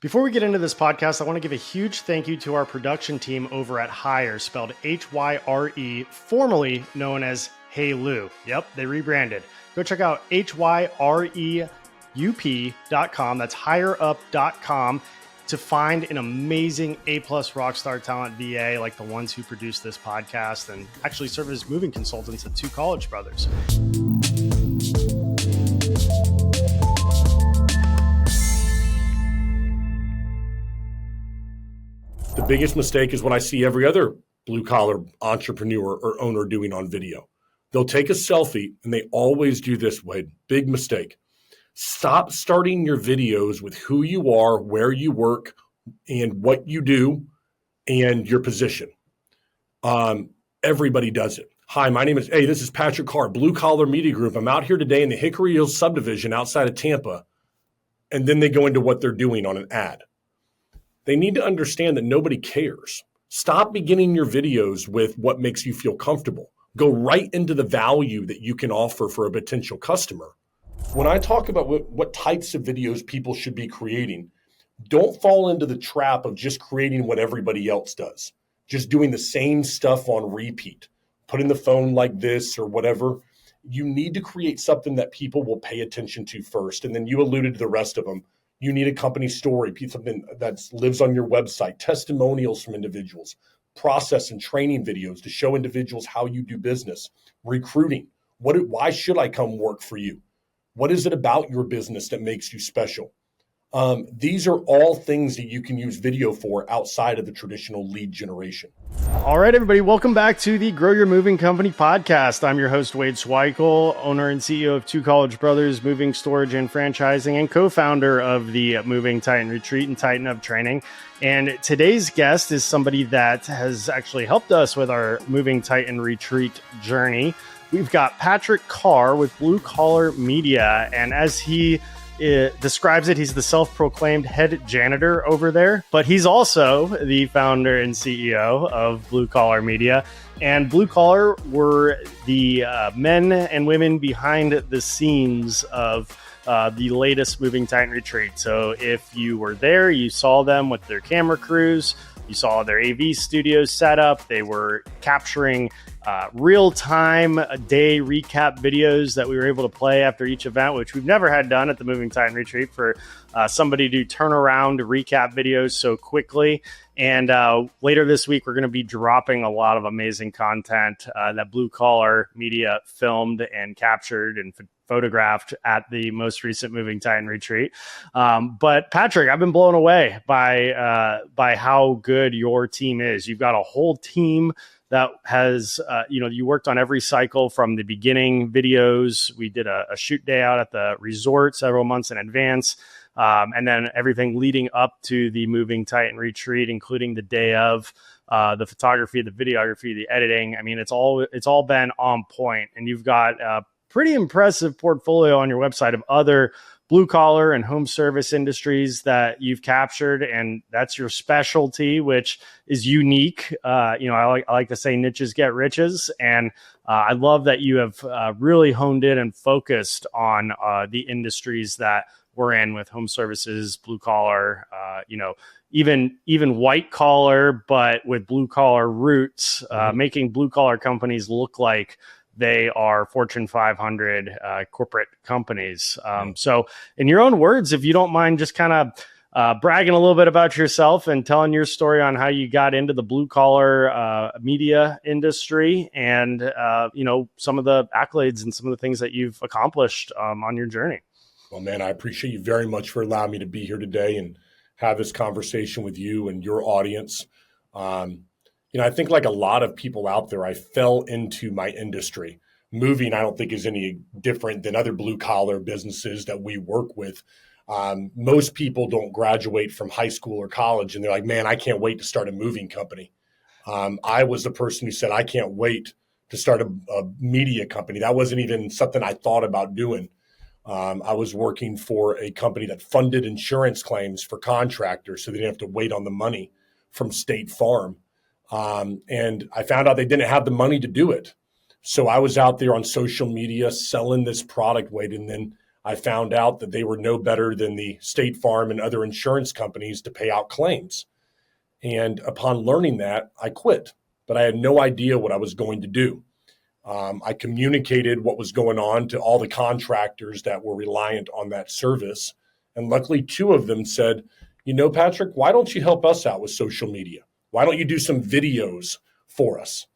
Before we get into this podcast, I want to give a huge thank you to our production team over at Hire, spelled Hyre, formerly known as Hey Lou. Yep, they rebranded. Go check out HYREUP.com. That's hireup.com to find an amazing A-plus rockstar talent VA like the ones who produce this podcast and actually serve as moving consultants at Two College Brothers. The biggest mistake is what I see every other blue-collar entrepreneur or owner doing on video. They'll take a selfie, and they always do this way. Big mistake. Stop starting your videos with who you are, where you work, and what you do, and your position. Everybody does it. Hi, this is Patrick Carr, Blue Collar Media Group. I'm out here today in the Hickory Hills subdivision outside of Tampa, and then they go into what they're doing on an ad. They need to understand that nobody cares. Stop beginning your videos with what makes you feel comfortable. Go right into the value that you can offer for a potential customer. When I talk about what types of videos people should be creating, don't fall into the trap of just creating what everybody else does. Just doing the same stuff on repeat. Putting the phone like this or whatever. You need to create something that people will pay attention to first. And then you alluded to the rest of them. You need a company story, something that lives on your website, testimonials from individuals, process and training videos to show individuals how you do business, recruiting. Why should I come work for you? What is it about your business that makes you special? These are all things that you can use video for outside of the traditional lead generation. All right, everybody, welcome back to the Grow Your Moving Company podcast. I'm your host, Wade Schweikel, owner and CEO of Two College Brothers Moving, Storage, and Franchising, and co-founder of the Moving Titan Retreat and Titan Up Training. And today's guest is somebody that has actually helped us with our Moving Titan Retreat journey. We've got Patrick Carr with Blue Collar Media, and as he describes it, he's the self-proclaimed head janitor over there, but he's also the founder and CEO of Blue Collar Media. And Blue Collar were the men and women behind the scenes of the latest Moving Titan Retreat. So if you were there, you saw them with their camera crews, you saw their AV studios set up. They were capturing real-time day recap videos that we were able to play after each event, which we've never had done at the Moving Titan Retreat, for somebody to turn around to recap videos so quickly. And later this week, we're going to be dropping a lot of amazing content that Blue Collar Media filmed and captured and photographed at the most recent Moving Titan Retreat. But Patrick, I've been blown away by how good your team is. You've got a whole team that has, you worked on every cycle from the beginning videos. We did a shoot day out at the resort several months in advance. And then everything leading up to the Moving Titan Retreat, including the day of, the photography, the videography, the editing. I mean, it's all been on point, and you've got a pretty impressive portfolio on your website of other blue collar and home service industries that you've captured, and that's your specialty, which is unique. I like to say niches get riches, and I love that you have really honed in and focused on the industries that we're in with home services, blue collar, even white collar, but with blue collar roots, making blue collar companies look like they are Fortune 500 corporate companies. So in your own words, if you don't mind just kind of bragging a little bit about yourself and telling your story on how you got into the blue collar media industry and, some of the accolades and some of the things that you've accomplished on your journey. Well, man, I appreciate you very much for allowing me to be here today and have this conversation with you and your audience. I think like a lot of people out there, I fell into my industry. Moving, I don't think, is any different than other blue collar businesses that we work with. Most people don't graduate from high school or college and they're like, man, I can't wait to start a moving company. I was the person who said, I can't wait to start a media company. That wasn't even something I thought about doing. I was working for a company that funded insurance claims for contractors so they didn't have to wait on the money from State Farm. And I found out they didn't have the money to do it. So I was out there on social media selling this product, Wade, and then I found out that they were no better than the State Farm and other insurance companies to pay out claims. And upon learning that, I quit, but I had no idea what I was going to do. I communicated what was going on to all the contractors that were reliant on that service. And luckily, two of them said, Patrick, why don't you help us out with social media? Why don't you do some videos for us?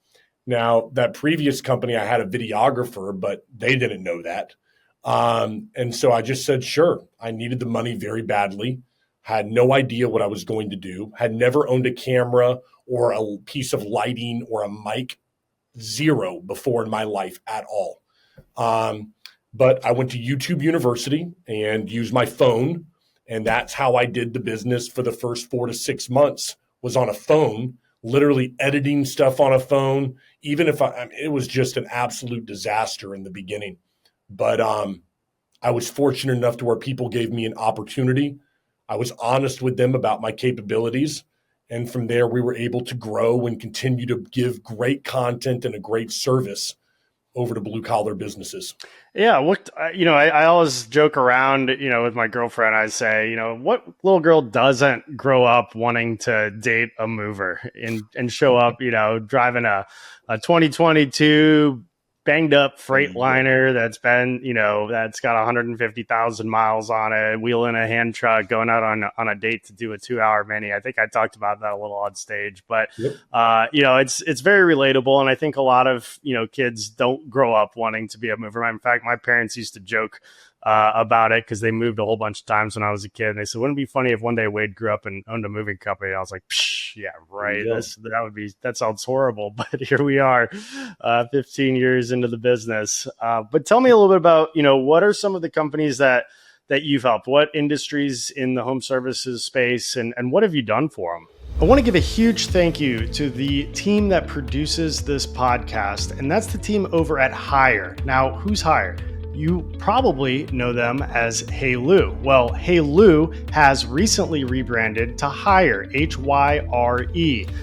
Now, that previous company, I had a videographer, but they didn't know that. And so I just said, sure. I needed the money very badly, had no idea what I was going to do, had never owned a camera or a piece of lighting or a mic, zero before in my life at all. But I went to YouTube University and used my phone. And that's how I did the business for the first 4 to 6 months, was on a phone, literally editing stuff on a phone. Even if it was just an absolute disaster in the beginning. But I was fortunate enough to where people gave me an opportunity. I was honest with them about my capabilities. And from there, we were able to grow and continue to give great content and a great service over to blue collar businesses. Yeah. I always joke around, with my girlfriend. I say, what little girl doesn't grow up wanting to date a mover and show up, driving a 2022 banged up Freightliner that's been, that's got 150,000 miles on it, wheeling a hand truck, going out on a date to do a 2-hour mini. I think I talked about that a little on stage, but Yep. It's very relatable. And I think a lot of, kids don't grow up wanting to be a mover. In fact, my parents used to joke about it because they moved a whole bunch of times when I was a kid. And they said, wouldn't it be funny if one day Wade grew up and owned a moving company? And I was like, yeah, right. Yeah. That sounds horrible. But here we are 15 years into the business. But tell me a little bit about, what are some of the companies that you've helped? What industries in the home services space and what have you done for them? I want to give a huge thank you to the team that produces this podcast, and that's the team over at Hire. Now, who's Hire? You probably know them as Hey Lou. Well, Hey Lou has recently rebranded to Hire, Hyre.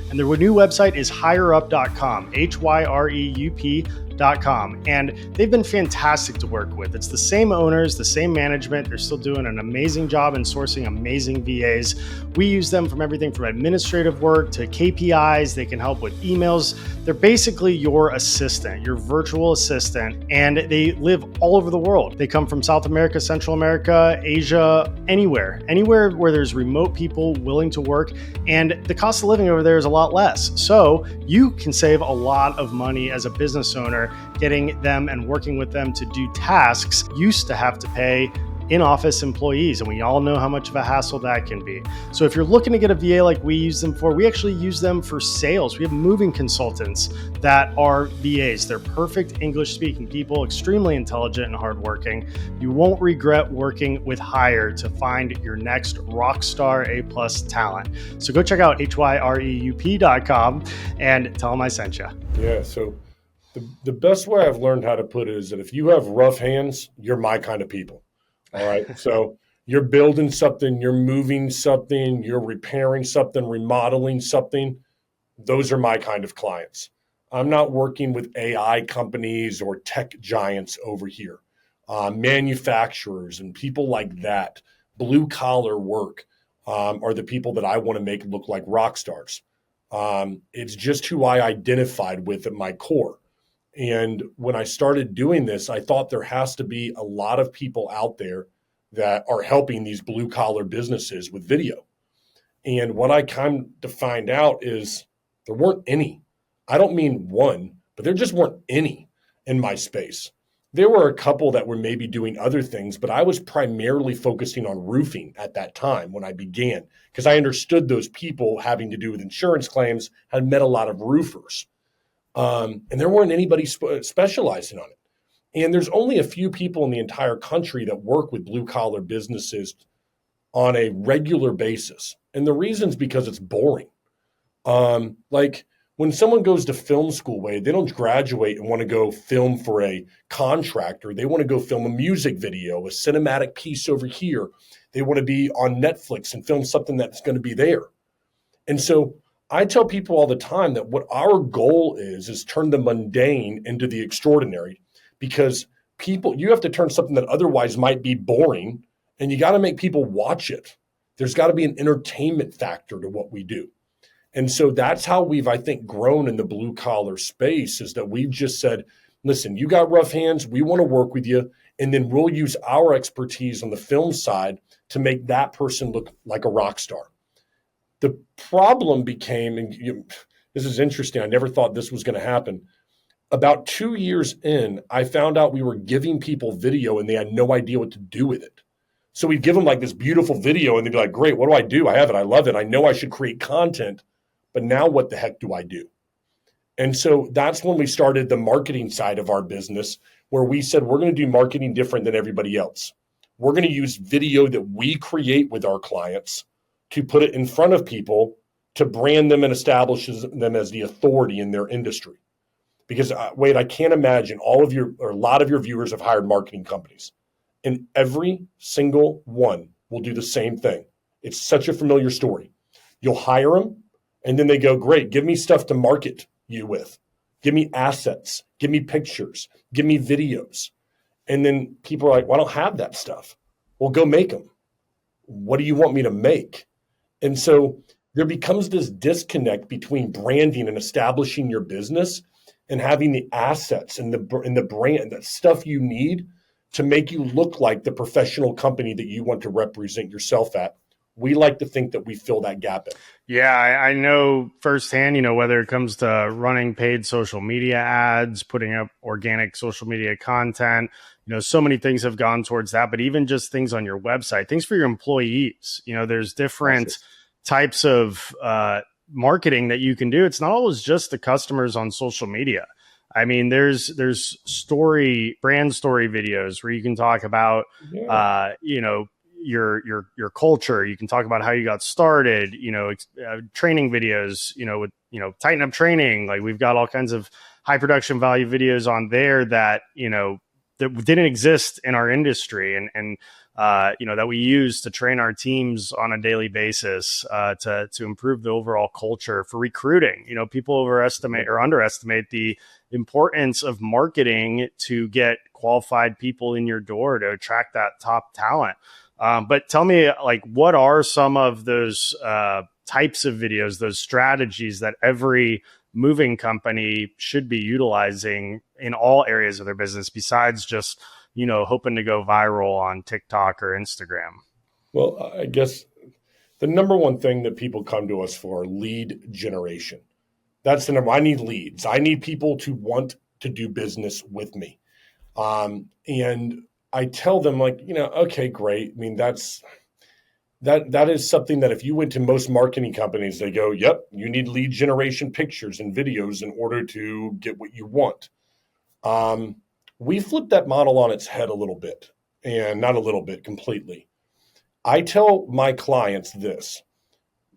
And their new website is hireup.com, HYREUP.com. And they've been fantastic to work with. It's the same owners, the same management. They're still doing an amazing job in sourcing amazing VAs. We use them from everything from administrative work to KPIs. They can help with emails. They're basically your assistant, your virtual assistant, and they live all over the world. They come from South America, Central America, Asia, anywhere where there's remote people willing to work. And the cost of living over there is a lot less. So you can save a lot of money as a business owner getting them and working with them to do tasks you used to have to pay in-office employees. And we all know how much of a hassle that can be. So if you're looking to get a VA like we use them for, we actually use them for sales. We have moving consultants that are VAs. They're perfect English-speaking people, extremely intelligent and hardworking. You won't regret working with Hire to find your next rock star A+ talent. So go check out HYREUP.com and tell them I sent you. Yeah, so the best way I've learned how to put it is that if you have rough hands, you're my kind of people. All right. So you're building something, you're moving something, you're repairing something, remodeling something. Those are my kind of clients. I'm not working with AI companies or tech giants over here, manufacturers and people like that. Blue collar work are the people that I want to make look like rock stars. It's just who I identified with at my core. And when I started doing this, I thought there has to be a lot of people out there that are helping these blue collar businesses with video. And what I come to find out is there weren't any. I don't mean one, but there just weren't any in my space. There were a couple that were maybe doing other things, but I was primarily focusing on roofing at that time when I began, because I understood those people having to do with insurance claims had met a lot of roofers. And there weren't anybody specializing on it. And there's only a few people in the entire country that work with blue collar businesses on a regular basis. And the reason's because it's boring. Like when someone goes to film school, Wade, they don't graduate and want to go film for a contractor. They want to go film a music video, a cinematic piece over here. They want to be on Netflix and film something that's going to be there. And so I tell people all the time that what our goal is turn the mundane into the extraordinary, because you have to turn something that otherwise might be boring, and you got to make people watch it. There's got to be an entertainment factor to what we do. And so that's how we've, I think, grown in the blue collar space, is that we've just said, listen, you got rough hands. We want to work with you. And then we'll use our expertise on the film side to make that person look like a rock star. The problem became, and this is interesting, I never thought this was going to happen. About 2 years in, I found out we were giving people video and they had no idea what to do with it. So we'd give them like this beautiful video and they'd be like, great, what do I do? I have it. I love it. I know I should create content, but now what the heck do I do? And so that's when we started the marketing side of our business, where we said, we're going to do marketing different than everybody else. We're going to use video that we create with our clients to put it in front of people to brand them and establish them as the authority in their industry. Because Wade, I can't imagine a lot of your viewers have hired marketing companies, and every single one will do the same thing. It's such a familiar story. You'll hire them, and then they go, great, give me stuff to market you with. Give me assets, give me pictures, give me videos. And then people are like, well, I don't have that stuff. Well, go make them. What do you want me to make? And so there becomes this disconnect between branding and establishing your business and having the assets and the brand, that stuff you need to make you look like the professional company that you want to represent yourself at. We like to think that we fill that gap in. Yeah, I know firsthand, whether it comes to running paid social media ads, putting up organic social media content, so many things have gone towards that, but even just things on your website, things for your employees, there's different types of marketing that you can do. It's not always just the customers on social media. I mean, there's brand story videos where you can talk about, your culture. You can talk about how you got started, training videos, with, Tighten Up Training. Like, we've got all kinds of high production value videos on there that, that didn't exist in our industry and that we use to train our teams on a daily basis, to improve the overall culture for recruiting. People overestimate or underestimate the importance of marketing to get qualified people in your door to attract that top talent. But tell me, like, what are some of those types of videos, those strategies that every moving company should be utilizing in all areas of their business, besides just, hoping to go viral on TikTok or Instagram? Well, I guess the number one thing that people come to us for, lead generation. That's the number. I need leads. I need people to want to do business with me. And I tell them, like, okay, great. I mean, that is something that if you went to most marketing companies, they go, yep, you need lead generation pictures and videos in order to get what you want. We flipped that model on its head a little bit, and not a little bit, completely. I tell my clients this: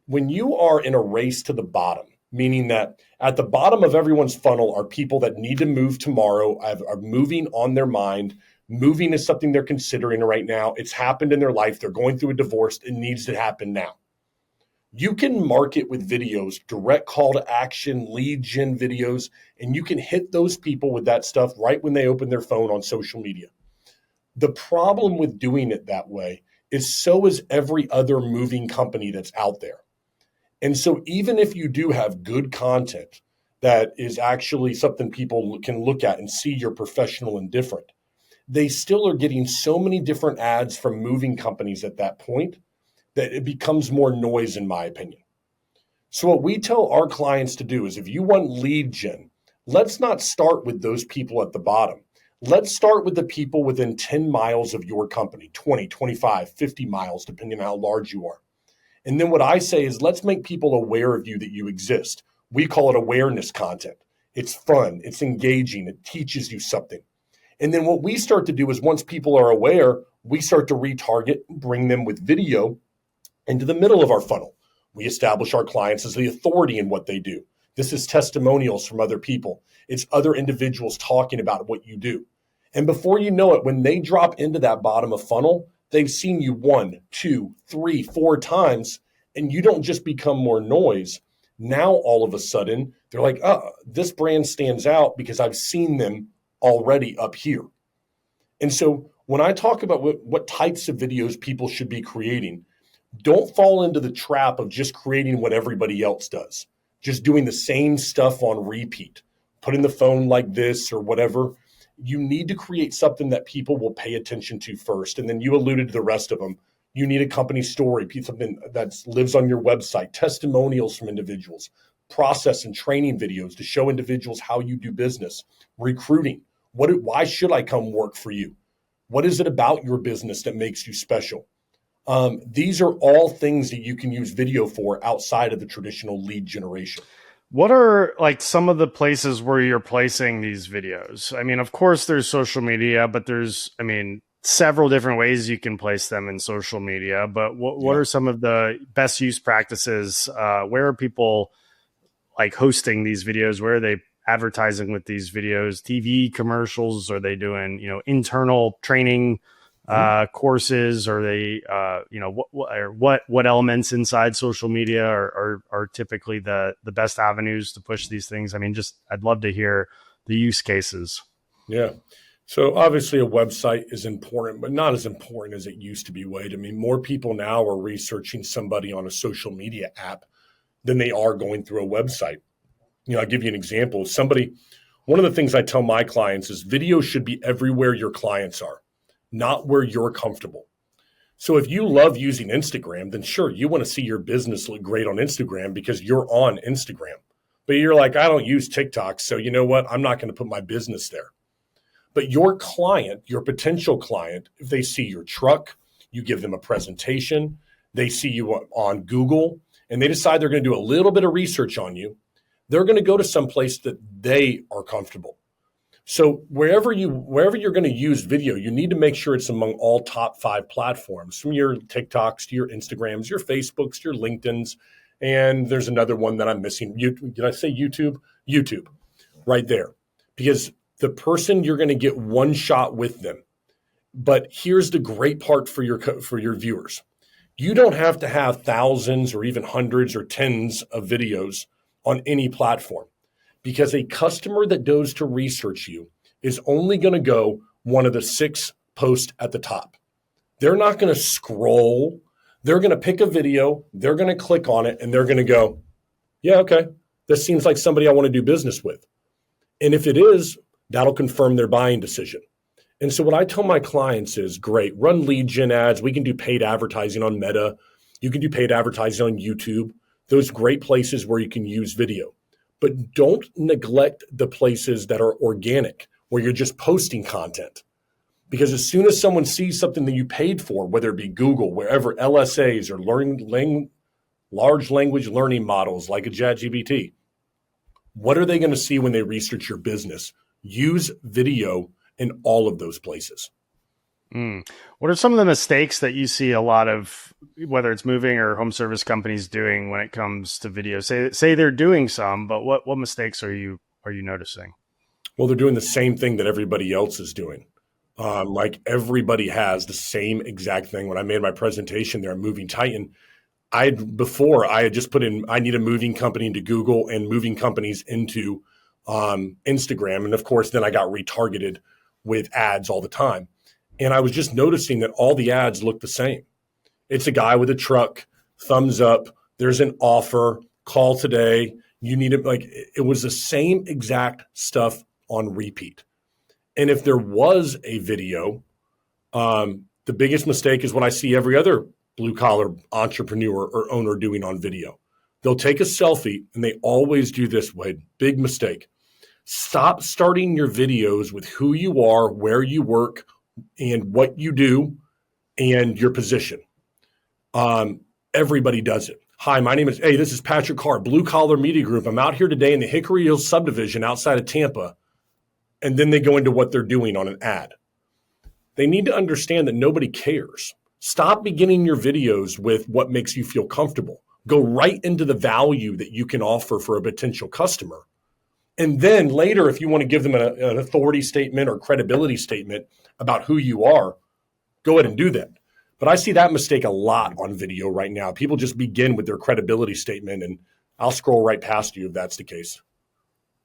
when you are in a race to the bottom, meaning that at the bottom of everyone's funnel are people that need to move tomorrow, are moving on their mind. Moving is something they're considering right now. It's happened in their life. They're going through a divorce. It needs to happen now. You can market with videos, direct call to action, lead gen videos, and you can hit those people with that stuff right when they open their phone on social media. The problem with doing it that way is so is every other moving company that's out there. And so even if you do have good content that is actually something people can look at and see you're professional and different, they still are getting so many different ads from moving companies at that point that it becomes more noise, in my opinion. So what we tell our clients to do is, if you want lead gen, let's not start with those people at the bottom. Let's start with the people within 10 miles of your company, 20, 25, 50 miles, depending on how large you are. And then what I say is, let's make people aware of you, that you exist. We call it awareness content. It's fun. It's engaging. It teaches you something. And then what we start to do is, once people are aware, we start to retarget, bring them with video into the middle of our funnel. We establish our clients as the authority in what they do. This is testimonials from other people. It's other individuals talking about what you do. And before you know it, when they drop into that bottom of funnel, they've seen you 1, 2, 3, 4 times, and you don't just become more noise. Now, all of a sudden, they're like, oh, this brand stands out because I've seen them already up here. And so when I talk about what types of videos people should be creating, don't fall into the trap of just creating what everybody else does, just doing the same stuff on repeat, putting the phone like this or whatever. You need to create something that people will pay attention to first. And then you alluded to the rest of them. You need a company story, something that lives on your website, testimonials from individuals, process and training videos to show individuals how you do business, recruiting. Why should I come work for you? What is it about your business that makes you special? These are all things that you can use video for outside of the traditional lead generation. What are like some of the places where you're placing these videos? I mean, of course there's social media, but there's, several different ways you can place them in social media, but what are some of the best use practices? Where are people like hosting these videos? Where are they advertising with these videos? TV commercials? Are they doing, internal training courses? Are they, what elements inside social media are typically the best avenues to push these things? I'd love to hear the use cases. Yeah. So obviously a website is important, but not as important as it used to be, Wade. More people now are researching somebody on a social media app than they are going through a website. I'll give you an example. One of the things I tell my clients is video should be everywhere your clients are, not where you're comfortable. So if you love using Instagram, then sure, you want to see your business look great on Instagram because you're on Instagram. But you're like, I don't use TikTok, so you know what? I'm not going to put my business there. But your client, your potential client, if they see your truck, you give them a presentation, they see you on Google, and they decide they're going to do a little bit of research on you, they're going to go to some place that they are comfortable. So wherever you're going to use video, you need to make sure it's among all top 5 platforms, from your TikToks to your Instagrams, your Facebooks, to your LinkedIn's, and there's another one that I'm missing. Did I say YouTube? YouTube, right there. Because the person, you're going to get one shot with them. But here's the great part for your viewers. You don't have to have thousands or even hundreds or tens of videos on any platform, because a customer that goes to research you is only going to go one of the 6 posts at the top. They're not going to scroll. They're going to pick a video. They're going to click on it and they're going to go, yeah, okay, this seems like somebody I want to do business with. And if it is, that'll confirm their buying decision. And so what I tell my clients is, great, run lead gen ads. We can do paid advertising on Meta. You can do paid advertising on YouTube. Those great places where you can use video. But don't neglect the places that are organic, where you're just posting content. Because as soon as someone sees something that you paid for, whether it be Google, wherever, LSAs or large language learning models like a ChatGPT, what are they going to see when they research your business? Use video in all of those places. What are some of the mistakes that you see a lot of, whether it's moving or home service companies doing when it comes to video? Say they're doing some, but what mistakes are you noticing? Well, they're doing the same thing that everybody else is doing. Like everybody has the same exact thing. When I made my presentation there at Moving Titan, I had just put in, I need a moving company into Google and moving companies into Instagram. And of course, then I got retargeted with ads all the time. And I was just noticing that all the ads look the same. It's a guy with a truck, thumbs up, there's an offer, call today. You need it. Like, it was the same exact stuff on repeat. And if there was a video, the biggest mistake is what I see every other blue collar entrepreneur or owner doing on video. They'll take a selfie, and they always do this way. Big mistake. Stop starting your videos with who you are, where you work, and what you do, and your position. Everybody does it. Hi, this is Patrick Carr, Blue Collar Media Group. I'm out here today in the Hickory Hills subdivision outside of Tampa. And then they go into what they're doing on an ad. They need to understand that nobody cares. Stop beginning your videos with what makes you feel comfortable. Go right into the value that you can offer for a potential customer. And then later, if you want to give them an authority statement or credibility statement about who you are, go ahead and do that. But I see that mistake a lot on video right now. People just begin with their credibility statement, and I'll scroll right past you if that's the case.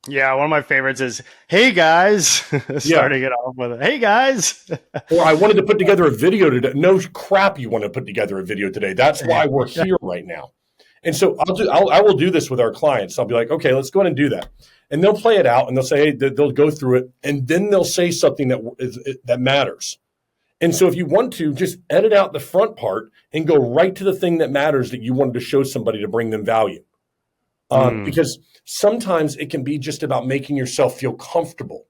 Yeah, one of my favorites is, "Hey guys," starting it off with, "Hey guys." Or I wanted to put together a video today. No crap, you want to put together a video today. That's why we're here right now. And so I will do this with our clients. I'll be like, okay, let's go ahead and do that. And they'll play it out and they'll say, hey, they'll go through it. And then they'll say something that matters. And so if you want to, just edit out the front part and go right to the thing that matters that you wanted to show somebody to bring them value. Because sometimes it can be just about making yourself feel comfortable,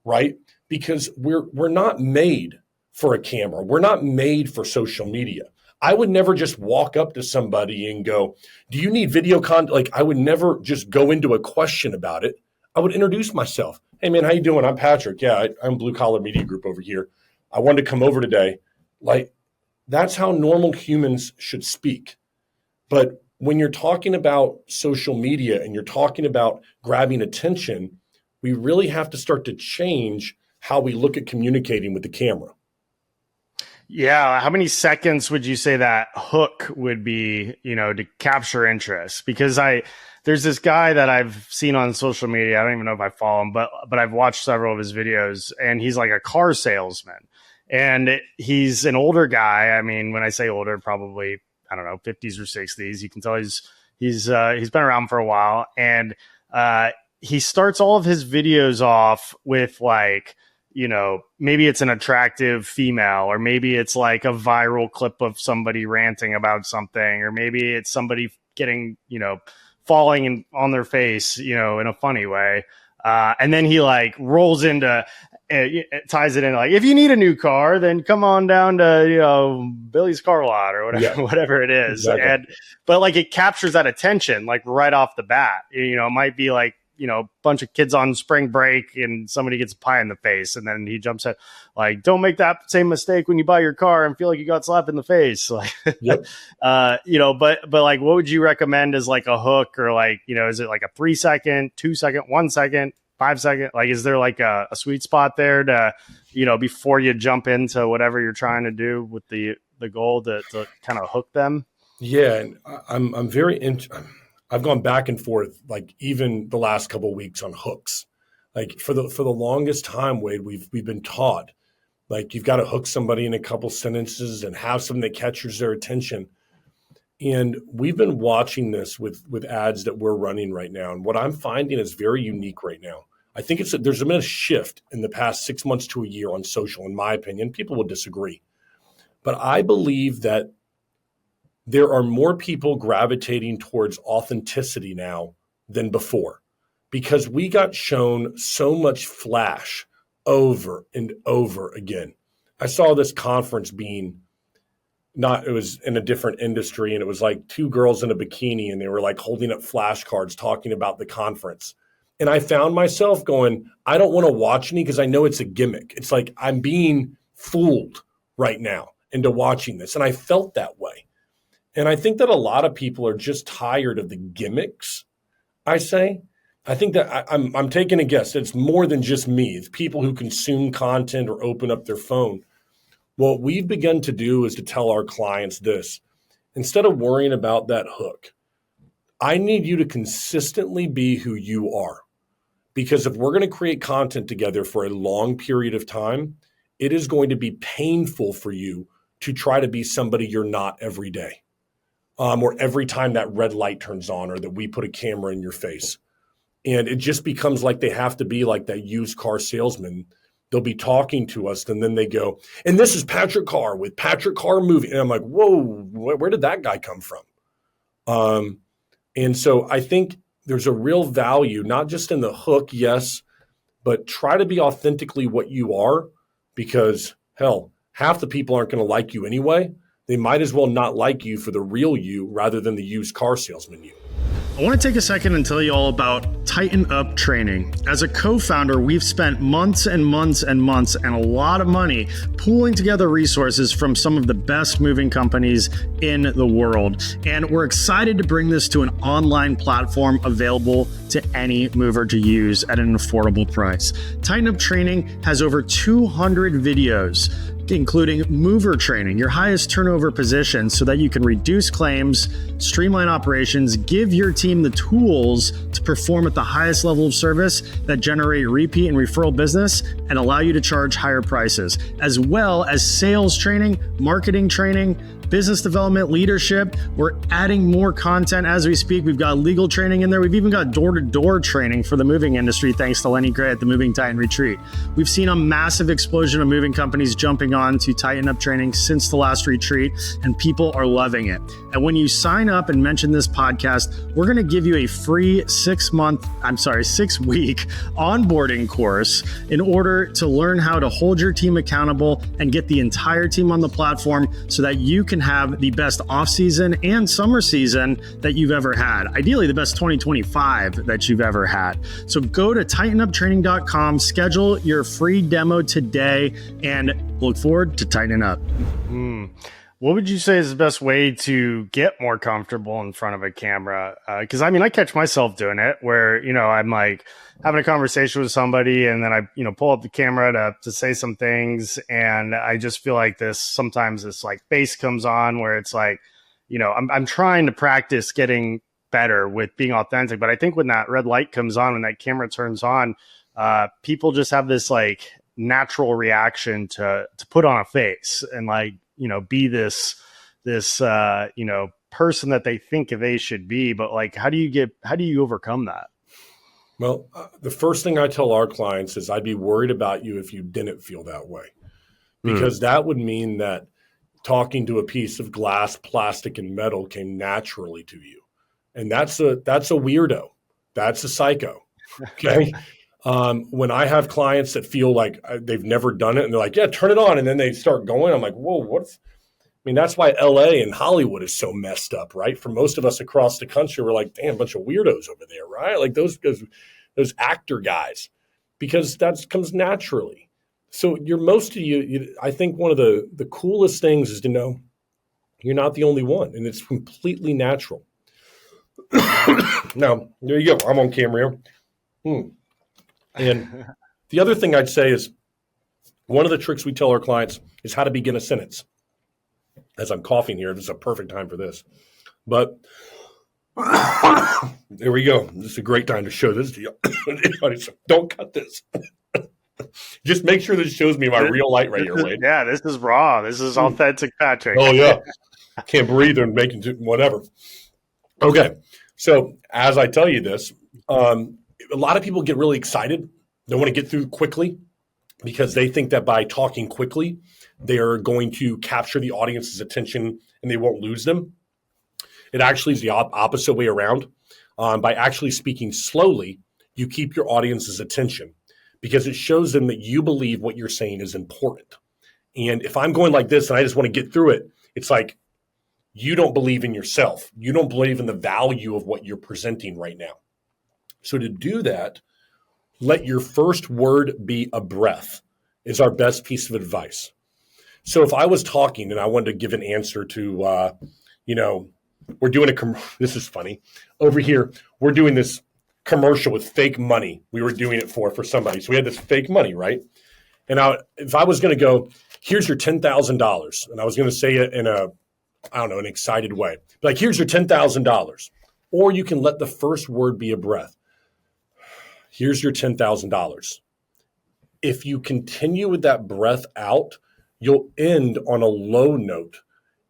right? Because we're not made for a camera. We're not made for social media. I would never just walk up to somebody and go, do you need video content? Like, I would never just go into a question about it. I would introduce myself. Hey man, how you doing? I'm Patrick. Yeah, I'm Blue Collar Media Group over here. I wanted to come over today. Like, that's how normal humans should speak. But when you're talking about social media and you're talking about grabbing attention, we really have to start to change how we look at communicating with the camera. Yeah. How many seconds would you say that hook would be, to capture interest? Because there's this guy that I've seen on social media. I don't even know if I follow him, but I've watched several of his videos, and he's like a car salesman, and he's an older guy. I mean, when I say older, probably, I don't know, 50s or 60s. You can tell he's been around for a while, and he starts all of his videos off with like, maybe it's an attractive female, or maybe it's like a viral clip of somebody ranting about something, or maybe it's somebody getting, falling on their face, in a funny way. And then he like rolls into, ties it in like, if you need a new car, then come on down to, Billy's car lot or whatever, whatever it is. Exactly. But like it captures that attention, like right off the bat. It might be like, a bunch of kids on spring break and somebody gets a pie in the face, and then he jumps at like, don't make that same mistake when you buy your car and feel like you got slapped in the face. Like, yep. But like, what would you recommend as like a hook, or like, is it like a 3 second, 2 second, 1 second, 5 second? Like, is there like a sweet spot there to, before you jump into whatever you're trying to do with the goal to kind of hook them? Yeah. And I'm very I've gone back and forth, like even the last couple of weeks on hooks. Like for the longest time, Wade, we've been taught like you've got to hook somebody in a couple sentences and have something that catches their attention. And we've been watching this with ads that we're running right now. And what I'm finding is very unique right now. I think there's been a shift in the past 6 months to a year on social, in my opinion. People will disagree. But I believe that there are more people gravitating towards authenticity now than before, because we got shown so much flash over and over again. I saw this conference it was in a different industry, and it was like two girls in a bikini, and they were like holding up flashcards talking about the conference. And I found myself going, I don't want to watch any because I know it's a gimmick. It's like I'm being fooled right now into watching this. And I felt that way. And I think that a lot of people are just tired of the gimmicks, I think that I'm taking a guess. It's more than just me. It's people who consume content or open up their phone. What we've begun to do is to tell our clients this. Instead of worrying about that hook, I need you to consistently be who you are. Because if we're going to create content together for a long period of time, it is going to be painful for you to try to be somebody you're not every day. Or every time that red light turns on, or that we put a camera in your face. And it just becomes like they have to be like that used car salesman. They'll be talking to us, and then they go, and this is Patrick Carr with Patrick Carr Movie. And I'm like, whoa, where did that guy come from? And so I think there's a real value, not just in the hook, yes, but try to be authentically what you are, because hell, half the people aren't going to like you anyway. They might as well not like you for the real you rather than the used car salesman you. I want to take a second and tell you all about Tighten Up Training. As a co-founder, we've spent months and months and months and a lot of money pooling together resources from some of the best moving companies in the world. And we're excited to bring this to an online platform available to any mover to use at an affordable price. Tighten Up Training has over 200 videos, including mover training, your highest turnover position, so that you can reduce claims, streamline operations, give your team the tools to perform at the highest level of service that generate repeat and referral business and allow you to charge higher prices, as well as sales training, marketing training, business development, leadership. We're adding more content as we speak. We've got legal training in there. We've even got door-to-door training for the moving industry, thanks to Lenny Gray at the Moving Titan Retreat. We've seen a massive explosion of moving companies jumping on to Tighten Up training since the last retreat, and people are loving it. And when you sign up and mention this podcast, we're going to give you a free 6-week onboarding course in order to learn how to hold your team accountable and get the entire team on the platform so that you can have the best off-season and summer season that you've ever had. Ideally, the best 2025 that you've ever had. So go to tightenuptraining.com, schedule your free demo today, and look forward to tightening up. What would you say is the best way to get more comfortable in front of a camera? Because I catch myself doing it where, I'm like having a conversation with somebody and then I, pull up the camera to say some things. And I just feel like sometimes this like face comes on where it's like, I'm trying to practice getting better with being authentic. But I think when that red light comes on, when that camera turns on, people just have this like natural reaction to put on a face and like, be this person that they think they should be. But like, how do you overcome that? Well, the first thing I tell our clients is I'd be worried about you if you didn't feel that way, because that would mean that talking to a piece of glass, plastic, and metal came naturally to you. And that's a weirdo. That's a psycho. Okay. When I have clients that feel like they've never done it and they're like, yeah, turn it on. And then they start going, I'm like, whoa, that's why LA and Hollywood is so messed up, right? For most of us across the country, we're like, damn, a bunch of weirdos over there, right? Like those actor guys, because that comes naturally. So I think one of the coolest things is to know you're not the only one and it's completely natural. Now, there you go. I'm on camera here. And the other thing I'd say is one of the tricks we tell our clients is how to begin a sentence. As I'm coughing here, this is a perfect time for this. But there we go. This is a great time to show this to you. Don't cut this. Just make sure this shows me my real light right here, Wade. Yeah, this is raw. This is authentic Patrick. Oh, yeah. I can't breathe and making whatever. Okay. So as I tell you this, a lot of people get really excited. They want to get through quickly because they think that by talking quickly, they are going to capture the audience's attention and they won't lose them. It actually is the opposite way around. By actually speaking slowly, you keep your audience's attention because it shows them that you believe what you're saying is important. And if I'm going like this and I just want to get through it, it's like you don't believe in yourself. You don't believe in the value of what you're presenting right now. So to do that, let your first word be a breath is our best piece of advice. So if I was talking and I wanted to give an answer to, we're doing this is funny. Over here, we're doing this commercial with fake money. We were doing it for somebody. So we had this fake money, right? And if I was going to go, here's your $10,000. And I was going to say it in an excited way. Like, here's your $10,000. Or you can let the first word be a breath. Here's your $10,000. If you continue with that breath out, you'll end on a low note,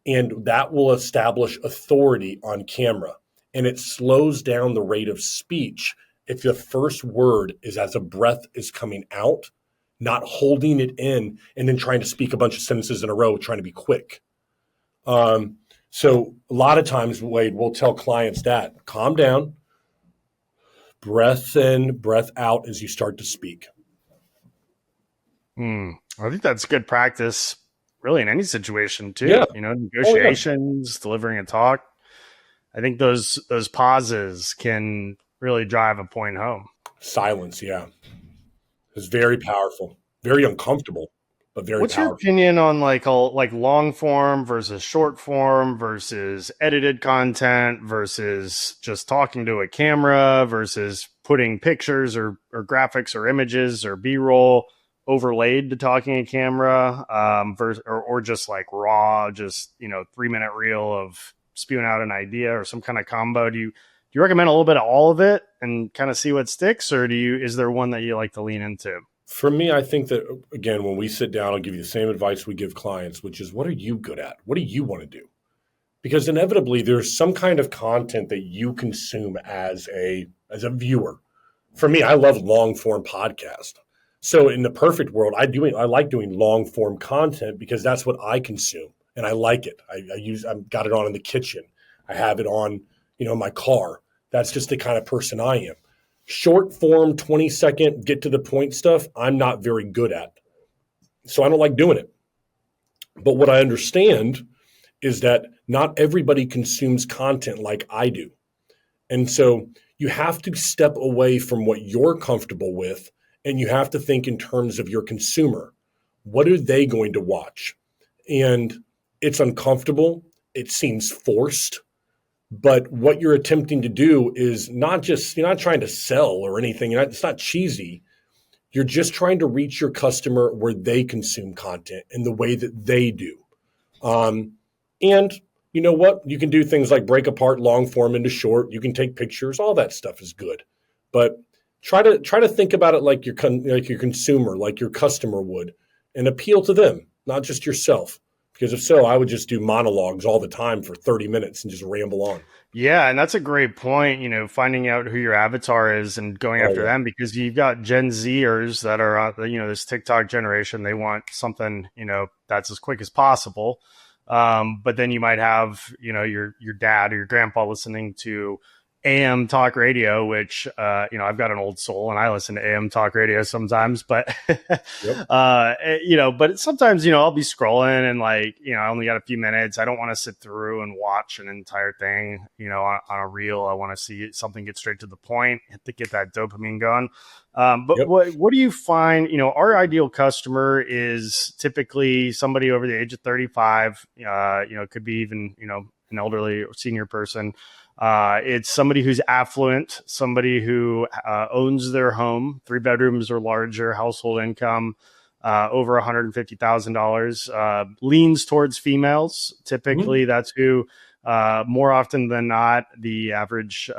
and that will establish authority on camera. And it slows down the rate of speech if the first word is as a breath is coming out, not holding it in and then trying to speak a bunch of sentences in a row, trying to be quick. So a lot of times, Wade, we'll tell clients that, calm down, breath in, breath out as you start to speak. I think that's good practice, really, in any situation too. Yeah. Negotiations, delivering a talk. I think those pauses can really drive a point home. Silence, yeah, is very powerful, very uncomfortable, but very What's powerful. your opinion on like long form versus short form versus edited content versus just talking to a camera versus putting pictures or graphics or images or B-roll overlaid to talking a camera, or just like raw, just 3-minute reel of spewing out an idea or some kind of combo, do you recommend a little bit of all of it and kind of see what sticks, or is there one that you like to lean into? For me, I think that, again, when we sit down, I'll give you the same advice we give clients, which is, what are you good at? What do you want to do? Because inevitably there's some kind of content that you consume as a viewer. For me, I love long form podcast. So in the perfect world, I like doing long form content because that's what I consume and I like it. I've got it on in the kitchen. I have it on, my car. That's just the kind of person I am. Short form, 20-second, get to the point stuff, I'm not very good at. So I don't like doing it. But what I understand is that not everybody consumes content like I do. And so you have to step away from what you're comfortable with, and you have to think in terms of your consumer. What are they going to watch? And it's uncomfortable. It seems forced. But what you're attempting to do is you're not trying to sell or anything. It's not cheesy. You're just trying to reach your customer where they consume content in the way that they do. And you know what? You can do things like break apart long form into short. You can take pictures. All that stuff is good. But try to think about it like your consumer, like your customer would, and appeal to them, not just yourself. Because if so, I would just do monologues all the time for 30 minutes and just ramble on. Yeah, and that's a great point, finding out who your avatar is and going after them, because you've got Gen Zers that are, this TikTok generation. They want something, that's as quick as possible. But then you might have, your dad or your grandpa listening to AM talk radio, which, I've got an old soul and I listen to AM talk radio sometimes, but, Yep. but sometimes, I'll be scrolling and I only got a few minutes. I don't want to sit through and watch an entire thing, on a reel. I want to see something get straight to the point to get that dopamine going. But Yep. what do you find, our ideal customer is typically somebody over the age of 35, could be even, an elderly or senior person. It's somebody who's affluent, somebody who owns their home, 3 bedrooms or larger, household income over $150,000, leans towards females. Typically, that's who, more often than not, the average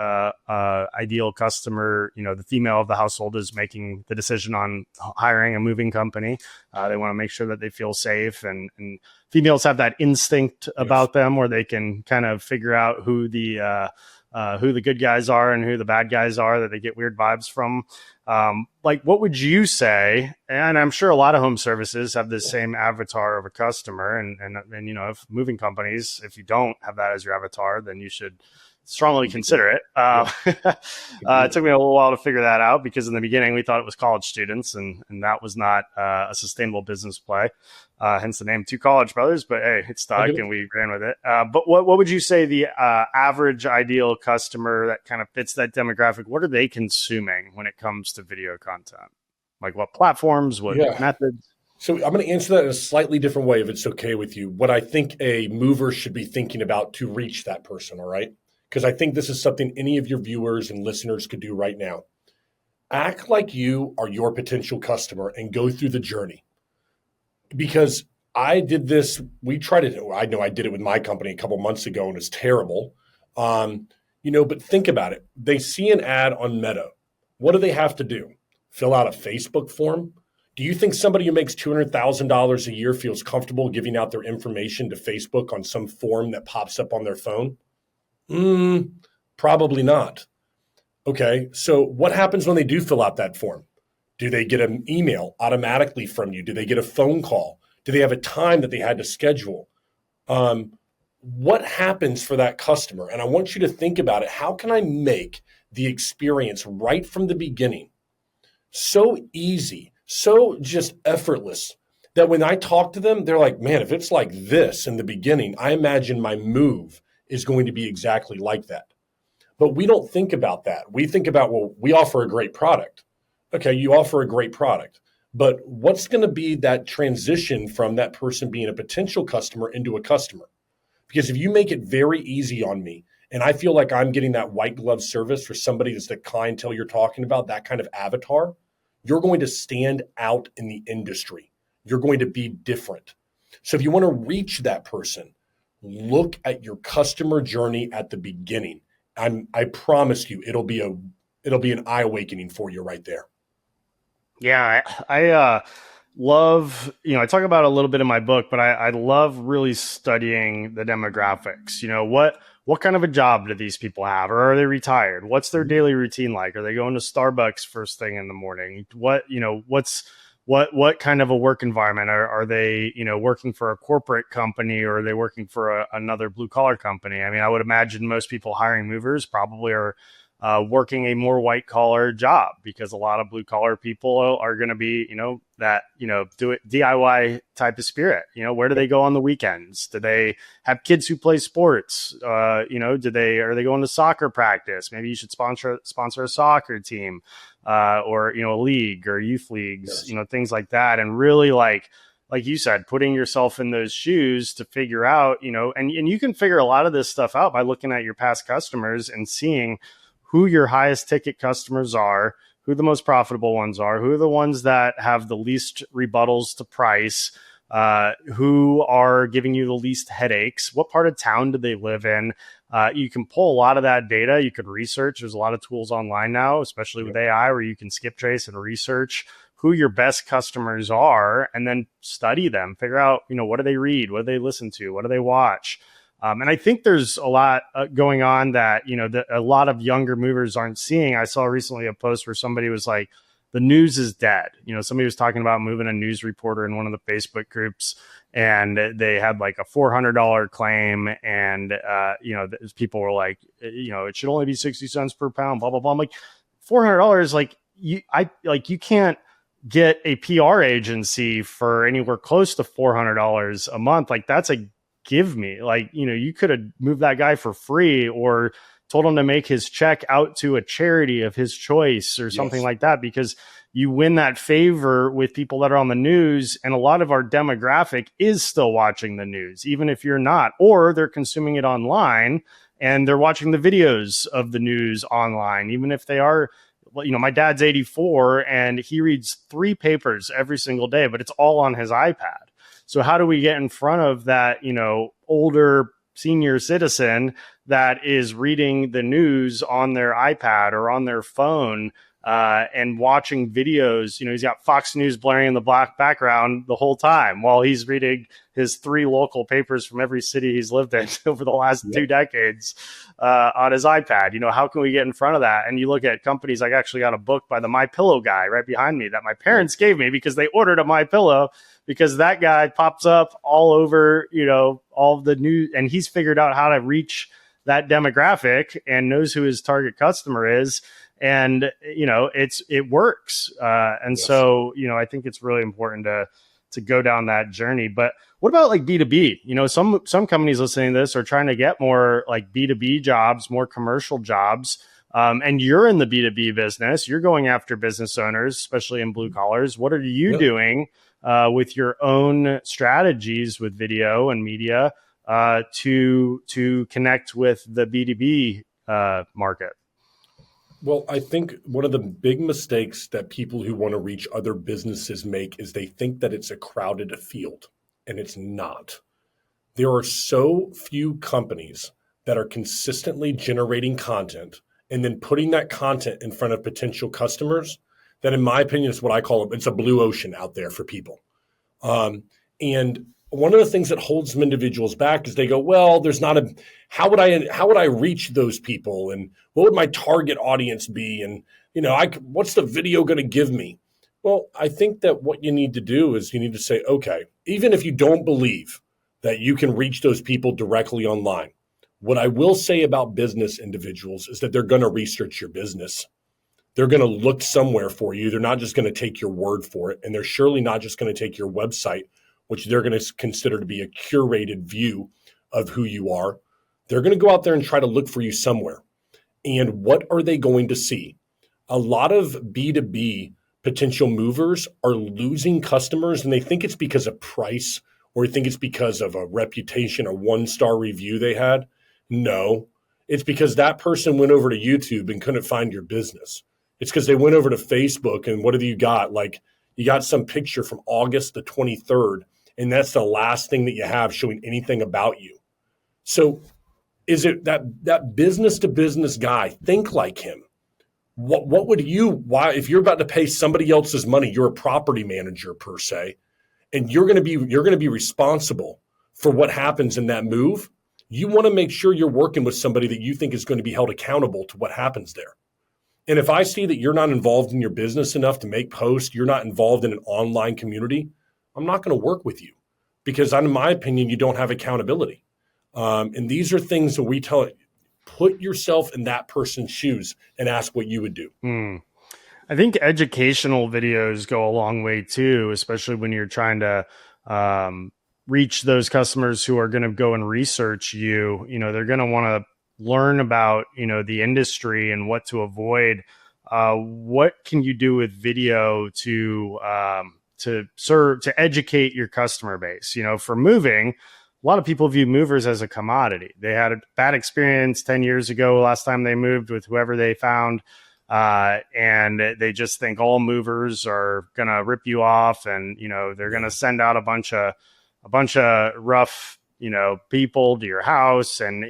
ideal customer, the female of the household is making the decision on hiring a moving company. They want to make sure that they feel safe, and females have that instinct about them where they can kind of figure out who the good guys are and who the bad guys are that they get weird vibes from. What would you say? And I'm sure a lot of home services have this same avatar of a customer, and if moving companies, if you don't have that as your avatar, then you should strongly consider it. It took me a little while to figure that out, because in the beginning we thought it was college students, and that was not a sustainable business play. Hence the name Two College Brothers, but hey, it stuck and we ran with it. But what would you say the average ideal customer that kind of fits that demographic, what are they consuming when it comes to video content? Like what platforms, what methods? So I'm going to answer that in a slightly different way, if it's okay with you. What I think a mover should be thinking about to reach that person, all right? Because I think this is something any of your viewers and listeners could do right now. Act like you are your potential customer and go through the journey. Because I did this, I know I did it with my company a couple months ago and it's terrible. But think about it. They see an ad on Meta. What do they have to do? Fill out a Facebook form? Do you think somebody who makes $200,000 a year feels comfortable giving out their information to Facebook on some form that pops up on their phone? Probably not. Okay, so what happens when they do fill out that form? Do they get an email automatically from you? Do they get a phone call? Do they have a time that they had to schedule? What happens for that customer? And I want you to think about it. How can I make the experience right from the beginning so easy, so just effortless, that when I talk to them, they're like, man, if it's like this in the beginning, I imagine my move is going to be exactly like that. But we don't think about that. We think about, well, we offer a great product. Okay, you offer a great product, but what's going to be that transition from that person being a potential customer into a customer? Because if you make it very easy on me, and I feel like I'm getting that white glove service for somebody that's the clientele you're talking about, that kind of avatar, you're going to stand out in the industry. You're going to be different. So if you want to reach that person, look at your customer journey at the beginning. I promise you, it'll be an eye awakening for you right there. Yeah, I love, I talk about it a little bit in my book, but I love really studying the demographics. What kind of a job do these people have, or are they retired? What's their daily routine like? Are they going to Starbucks first thing in the morning? What kind of a work environment are they, working for a corporate company, or are they working for another blue collar company? I mean, I would imagine most people hiring movers probably are working a more white collar job, because a lot of blue collar people are going to be, do it DIY type of spirit. Where do they go on the weekends? Do they have kids who play sports? Are they going to soccer practice? Maybe you should sponsor a soccer team, or, a league or youth leagues, Yes. Things like that. And really, like you said, putting yourself in those shoes to figure out, and you can figure a lot of this stuff out by looking at your past customers and seeing who your highest ticket customers are, who the most profitable ones are, who are the ones that have the least rebuttals to price, who are giving you the least headaches, what part of town do they live in. You can pull a lot of that data. You could research. There's a lot of tools online now, especially with AI, where you can skip trace and research who your best customers are, and then study them, figure out, what do they read? What do they listen to? What do they watch? And I think there's a lot going on that, a lot of younger movers aren't seeing. I saw recently a post where somebody was like, the news is dead. Somebody was talking about moving a news reporter in one of the Facebook groups, and they had like a $400 claim. And, people were like, it should only be 60 cents per pound, blah, blah, blah. I'm like, $400, you can't get a PR agency for anywhere close to $400 a month. Like, that's a give me. Like, you could have moved that guy for free, or told him to make his check out to a charity of his choice or something like that, because you win that favor with people that are on the news. And a lot of our demographic is still watching the news, even if you're not, or they're consuming it online and they're watching the videos of the news online, even if they are. My dad's 84 and he reads 3 papers every single day, but it's all on his iPad. So how do we get in front of that, older senior citizen that is reading the news on their iPad or on their phone, and watching videos? He's got Fox News blaring in the black background the whole time while he's reading his 3 local papers from every city he's lived in over the last 2 decades on his iPad. How can we get in front of that? And you look at companies. I actually got a book by the MyPillow guy right behind me that my parents gave me because they ordered a MyPillow, because that guy pops up all over, all the news, and he's figured out how to reach that demographic and knows who his target customer is. And, it works. So, I think it's really important to go down that journey. But what about like B2B? Some companies listening to this are trying to get more like B2B jobs, more commercial jobs. And you're in the B2B business. You're going after business owners, especially in blue collars. What are you doing with your own strategies with video and media to connect with the B2B market? Well, I think one of the big mistakes that people who want to reach other businesses make is they think that it's a crowded field, and it's not. There are so few companies that are consistently generating content and then putting that content in front of potential customers that, in my opinion, is what I call it's a blue ocean out there for people. And one of the things that holds some individuals back is they go, well, there's not how would I reach those people? And what would my target audience be? And, what's the video going to give me? Well, I think that what you need to do is you need to say, okay, even if you don't believe that you can reach those people directly online, what I will say about business individuals is that they're going to research your business. They're going to look somewhere for you. They're not just going to take your word for it. And they're surely not just going to take your website, which they're going to consider to be a curated view of who you are. They're going to go out there and try to look for you somewhere. And what are they going to see? A lot of B2B potential movers are losing customers, and they think it's because of price, or they think it's because of a reputation, a 1-star review they had. No, it's because that person went over to YouTube and couldn't find your business. It's because they went over to Facebook, and what have you got? Like, you got some picture from August the 23rd, and that's the last thing that you have showing anything about you. So is it that business to business guy? Think like him. What would why, if you're about to pay somebody else's money, you're a property manager per se, and you're going to be responsible for what happens in that move. You want to make sure you're working with somebody that you think is going to be held accountable to what happens there. And if I see that you're not involved in your business enough to make posts, you're not involved in an online community, I'm not going to work with you because, in my opinion, you don't have accountability. And these are things that we tell you. Put yourself in that person's shoes and ask what you would do. I think educational videos go a long way too, especially when you're trying to reach those customers who are going to go and research you. They're going to want to learn about, the industry and what to avoid. What can you do with video to educate your customer base? For moving, a lot of people view movers as a commodity. They had a bad experience 10 years ago, last time they moved with whoever they found. And they just think all movers are going to rip you off and, they're going to send out a bunch of rough, people to your house. And,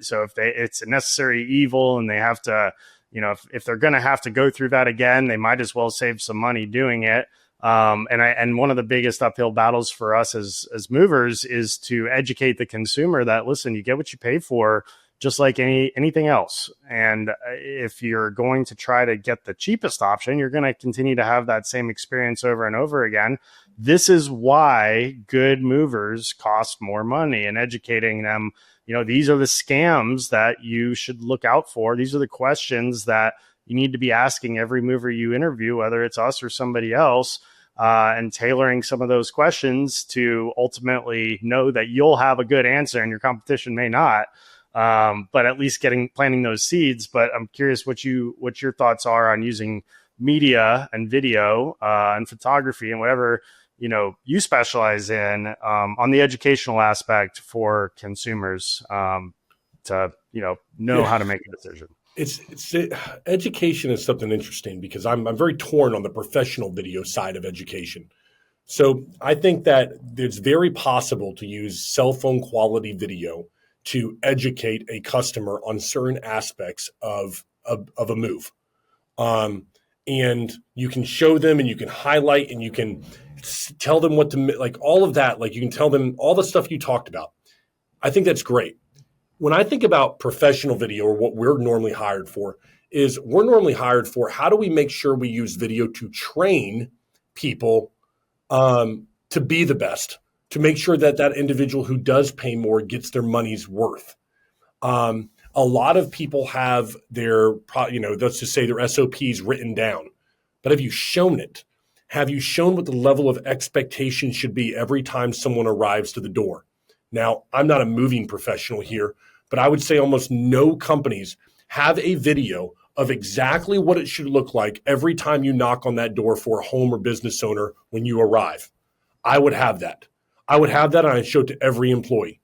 so if it's a necessary evil and they have to, if they're going to have to go through that again, they might as well save some money doing it. And one of the biggest uphill battles for us as movers is to educate the consumer that, listen, you get what you pay for, just like anything else. And if you're going to try to get the cheapest option, you're going to continue to have that same experience over and over again. This is why good movers cost more money, and educating them, these are the scams that you should look out for. These are the questions that you need to be asking every mover you interview, whether it's us or somebody else. And tailoring some of those questions to ultimately know that you'll have a good answer and your competition may not. But at least planting those seeds. But I'm curious what your thoughts are on using media and video and photography and whatever you specialize in on the educational aspect for consumers to know how to make a decision. Education is something interesting because I'm very torn on the professional video side of education. So I think that it's very possible to use cell phone quality video to educate a customer on certain aspects of a move. And you can show them and you can highlight and you can tell them what to, like all of that, like you can tell them all the stuff you talked about. I think that's great. When I think about professional video, or what we're normally hired for, is we're normally hired for how do we make sure we use video to train people to be the best, to make sure that that individual who does pay more gets their money's worth. A lot of people have their, let's just say their SOPs written down, but have you shown it? Have you shown what the level of expectation should be every time someone arrives to the door? Now, I'm not a moving professional here, but I would say almost no companies have a video of exactly what it should look like every time you knock on that door for a home or business owner when you arrive. I would have that. And I'd show it to every employee,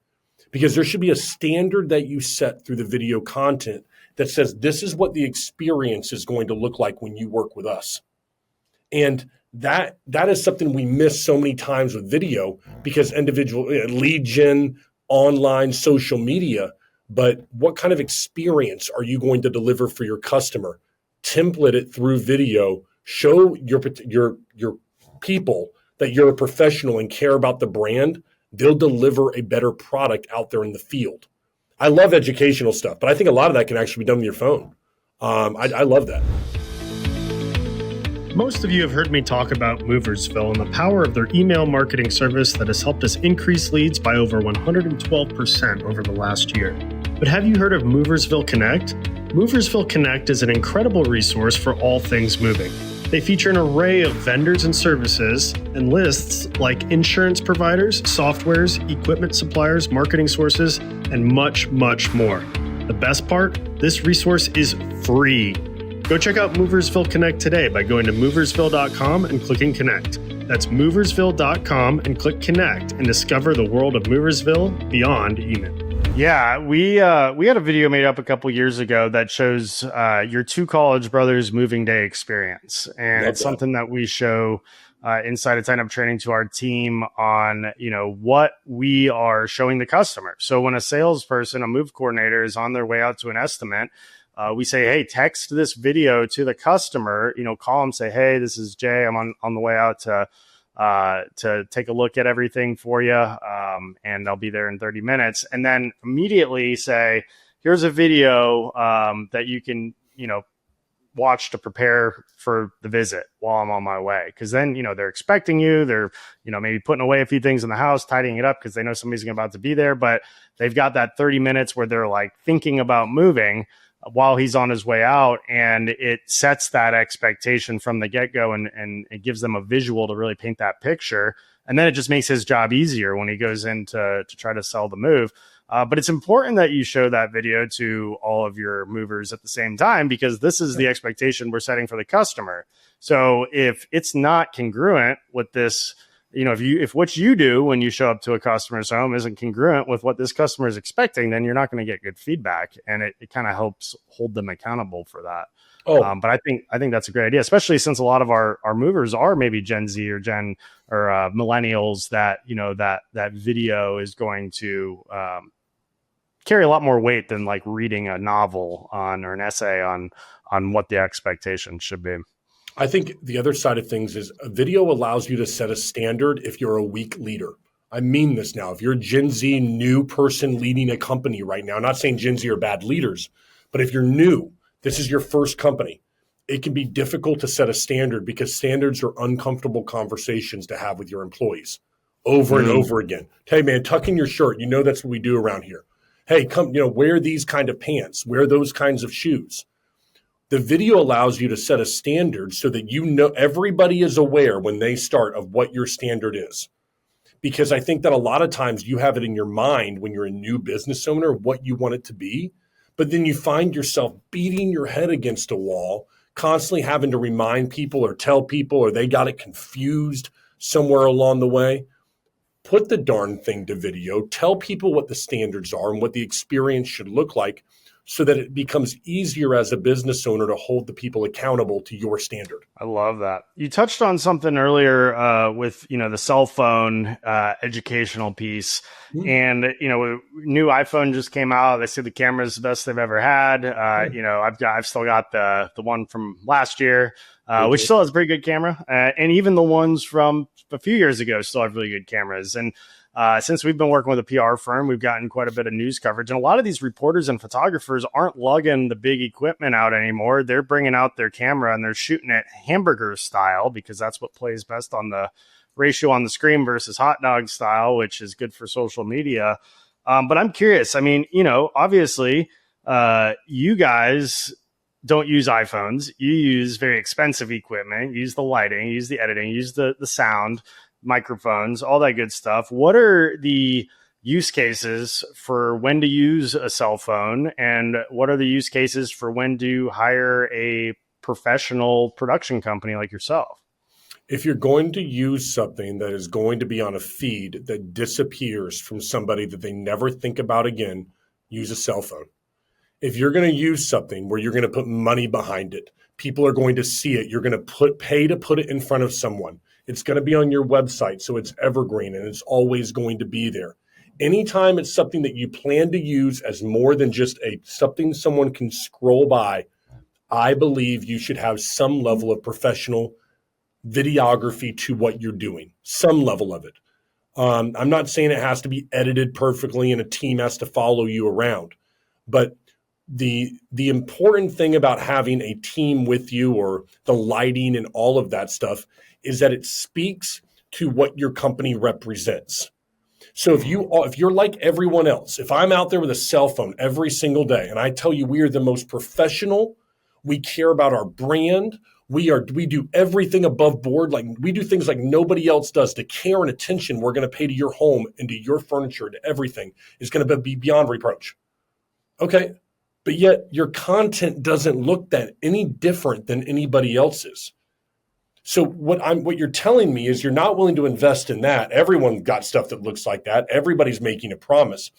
because there should be a standard that you set through the video content that says this is what the experience is going to look like when you work with us. And that is something we miss so many times with video, because individual lead gen, online, social media, but what kind of experience are you going to deliver for your customer? Template it through video, show your people that you're a professional and care about the brand. They'll deliver a better product out there in the field. I love educational stuff, but I think a lot of that can actually be done with your phone. I love that. Most of you have heard me talk about Moversville and the power of their email marketing service that has helped us increase leads by over 112% over the last year. But have you heard of Moversville Connect? Moversville Connect is an incredible resource for all things moving. They feature an array of vendors and services and lists like insurance providers, softwares, equipment suppliers, marketing sources, and much, much more. The best part? This resource is free. Go check out Moversville Connect today by going to moversville.com and clicking Connect. That's moversville.com and click Connect and discover the world of Moversville beyond email. Yeah, we had a video made up a couple years ago that shows your two college brothers moving day experience. And it's something that we show inside of Tighten Up training to our team on, what we are showing the customer. So when a salesperson, a move coordinator is on their way out to an estimate, we say, hey, text this video to the customer, call them, say, hey, this is Jay. I'm on the way out to take a look at everything for you. And I'll be there in 30 minutes. And then immediately say, here's a video that you can, watch to prepare for the visit while I'm on my way. Because then, they're expecting you. They're, maybe putting away a few things in the house, tidying it up because they know somebody's about to be there. But they've got that 30 minutes where they're like thinking about moving while he's on his way out. And it sets that expectation from the get-go and it gives them a visual to really paint that picture. And then it just makes his job easier when he goes in to try to sell the move. But it's important that you show that video to all of your movers at the same time, because this is the expectation we're setting for the customer. So if it's not congruent with this, if what you do when you show up to a customer's home isn't congruent with what this customer is expecting, then you're not going to get good feedback. And it kind of helps hold them accountable for that. But I think that's a great idea, especially since a lot of our movers are maybe Gen Z or millennials that, that video is going to carry a lot more weight than like reading a novel or an essay on what the expectation should be. I think the other side of things is a video allows you to set a standard if you're a weak leader. I mean this now. If you're a Gen Z new person leading a company right now, I'm not saying Gen Z are bad leaders, but if you're new, this is your first company, it can be difficult to set a standard because standards are uncomfortable conversations to have with your employees over and over again. Hey, man, tuck in your shirt. That's what we do around here. Hey, come, wear these kind of pants, wear those kinds of shoes. The video allows you to set a standard so that everybody is aware when they start of what your standard is. Because I think that a lot of times you have it in your mind when you're a new business owner, what you want it to be, but then you find yourself beating your head against a wall, constantly having to remind people or tell people, or they got it confused somewhere along the way. Put the darn thing to video, tell people what the standards are and what the experience should look like so that it becomes easier as a business owner to hold the people accountable to your standard. I love that. You touched on something earlier with, the cell phone educational piece. And, new iPhone just came out. They say the camera is the best they've ever had. I've still got the one from last year, which still has a pretty good camera. And even the ones from a few years ago still have really good cameras. And since we've been working with a PR firm, we've gotten quite a bit of news coverage. And a lot of these reporters and photographers aren't lugging the big equipment out anymore. They're bringing out their camera and they're shooting it hamburger style because that's what plays best on the ratio on the screen versus hot dog style, which is good for social media. But I'm curious. I mean, obviously, you guys don't use iPhones. You use very expensive equipment. You use the lighting, you use the editing, you use the sound, microphones, all that good stuff. What are the use cases for when to use a cell phone? And what are the use cases for when to hire a professional production company like yourself? If you're going to use something that is going to be on a feed that disappears from somebody that they never think about again, use a cell phone. If you're going to use something where you're going to put money behind it, people are going to see it, you're going to pay to put it in front of someone. It's going to be on your website, so it's evergreen and it's always going to be there. Anytime it's something that you plan to use as more than just something someone can scroll by, I believe you should have some level of professional videography to what you're doing, some level of it. I'm not saying it has to be edited perfectly and a team has to follow you around, but the important thing about having a team with you or the lighting and all of that stuff is that it speaks to what your company represents. So if you're like everyone else, if I'm out there with a cell phone every single day and I tell you we are the most professional, we care about our brand, we do everything above board, like we do things like nobody else does, the care and attention we're going to pay to your home and to your furniture, to everything is going to be beyond reproach. Okay. But yet your content doesn't look that any different than anybody else's. So what you're telling me is you're not willing to invest in that. Everyone got stuff that looks like that. Everybody's making a promise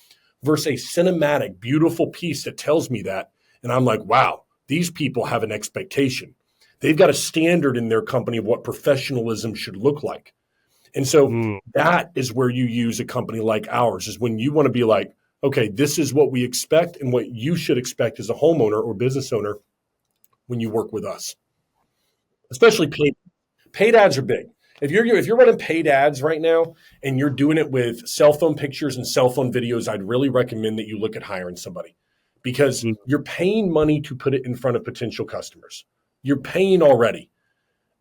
versus a cinematic, beautiful piece that tells me that. And I'm like, wow, these people have an expectation. They've got a standard in their company of what professionalism should look like. And so that is where you use a company like ours, is when you want to be like, okay, this is what we expect and what you should expect as a homeowner or business owner when you work with us. Especially paid ads are big. If you're running paid ads right now and you're doing it with cell phone pictures and cell phone videos, I'd really recommend that you look at hiring somebody, because you're paying money to put it in front of potential customers. You're paying already.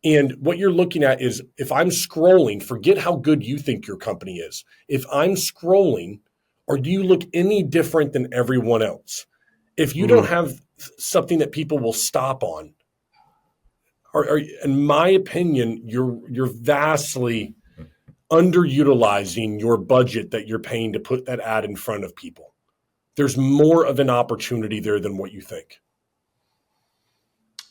And what you're looking at is, if I'm scrolling, forget how good you think your company is. If I'm scrolling, or do you look any different than everyone else? If you don't have something that people will stop on, or in my opinion, you're vastly underutilizing your budget that you're paying to put that ad in front of people. There's more of an opportunity there than what you think.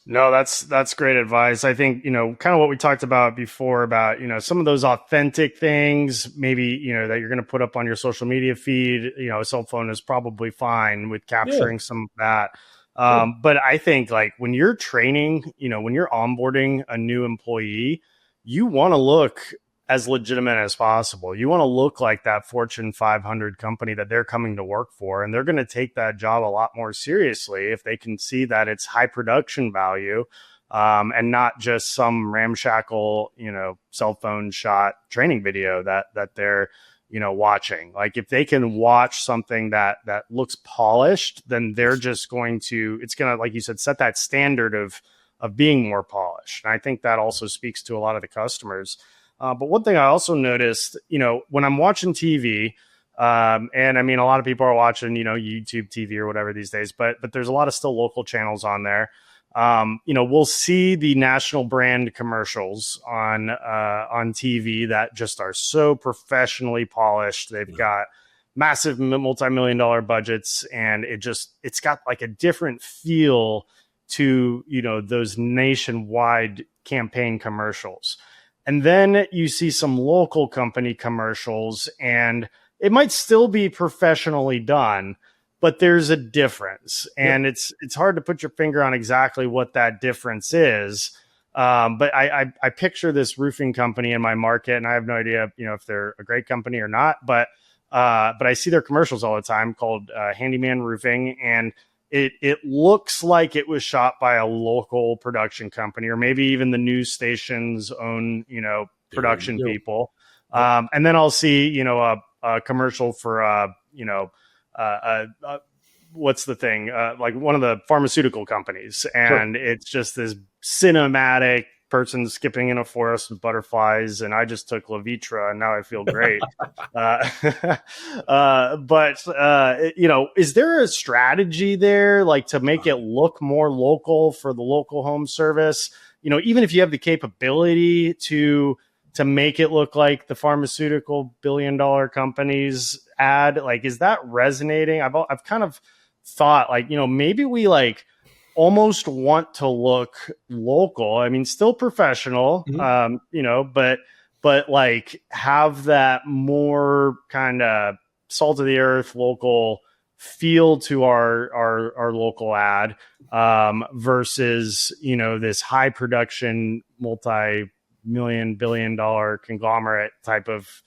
No, that's great advice. I think, kind of what we talked about before about, some of those authentic things, maybe, that you're going to put up on your social media feed, a cell phone is probably fine with capturing some of that. But I think, like, when you're training, when you're onboarding a new employee, you want to look as legitimate as possible. You want to look like that Fortune 500 company that they're coming to work for, and they're going to take that job a lot more seriously if they can see that it's high production value, and not just some ramshackle, cell phone shot training video that they're, watching. Like, if they can watch something that looks polished, then they're just it's going to, like you said, set that standard of being more polished. And I think that also speaks to a lot of the customers. But one thing I also noticed, when I'm watching TV, and I mean, a lot of people are watching, YouTube TV or whatever these days, but there's a lot of still local channels on there. We'll see the national brand commercials on TV that just are so professionally polished. They've got massive multi-million-dollar budgets, and it's got like a different feel to, those nationwide campaign commercials. And then you see some local company commercials, and it might still be professionally done, but there's a difference. And it's hard to put your finger on exactly what that difference is. But I picture this roofing company in my market, and I have no idea, if they're a great company or not, but I see their commercials all the time called Handyman Roofing, and it looks like it was shot by a local production company, or maybe even the news station's own, production people. And then I'll see, a commercial for, what's the thing? Like one of the pharmaceutical companies. And it's just this cinematic person skipping in a forest with butterflies, and I just took Levitra and now I feel great. Is there a strategy there, like, to make it look more local for the local home service? Even if you have the capability to make it look like the pharmaceutical billion-dollar company's ad, like, is that resonating? I've kind of thought, like, maybe we almost want to look local. I mean, still professional, but like have that more kind of salt of the earth local feel to our local ad, versus, this high production, multi-million, billion-dollar conglomerate type of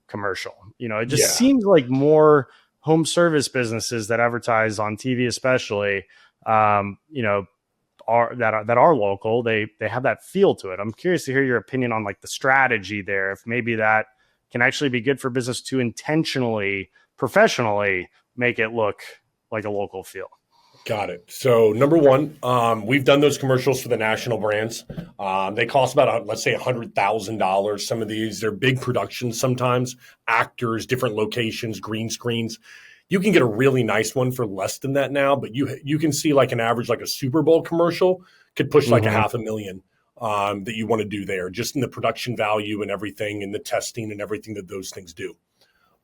commercial. It just seems like more home service businesses that advertise on TV, especially, are local. They have that feel to it. I'm curious to hear your opinion on, like, the strategy there. If maybe that can actually be good for business to intentionally, professionally make it look like a local feel. Got it. So number one, we've done those commercials for the national brands. They cost about, let's say, $100,000. Some of these, they're big productions sometimes, actors, different locations, green screens. You can get a really nice one for less than that now, but you can see, like, an average, like a Super Bowl commercial could push like $500,000 that you want to do there, just in the production value and everything, and the testing and everything that those things do.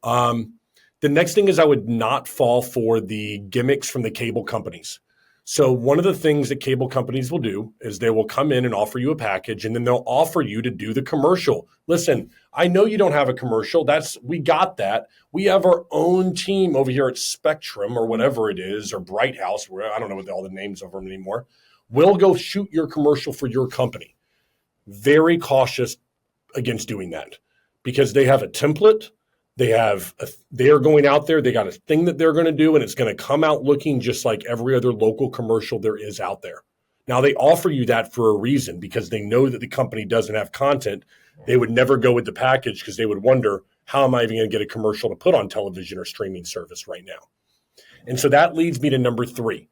The next thing is, I would not fall for the gimmicks from the cable companies. So one of the things that cable companies will do is they will come in and offer you a package, and then they'll offer you to do the commercial. Listen, I know you don't have a commercial. We got that. We have our own team over here at Spectrum or whatever it is, or Bright House, where I don't know what all the names of them anymore. will go shoot your commercial for your company. Very cautious against doing that because they have a template. They are going out there. They got a thing that they're going to do, and it's going to come out looking just like every other local commercial there is out there. Now, they offer you that for a reason because they know that the company doesn't have content. They would never go with the package because they would wonder, how am I even going to get a commercial to put on television or streaming service right now? And so that leads me to number 3.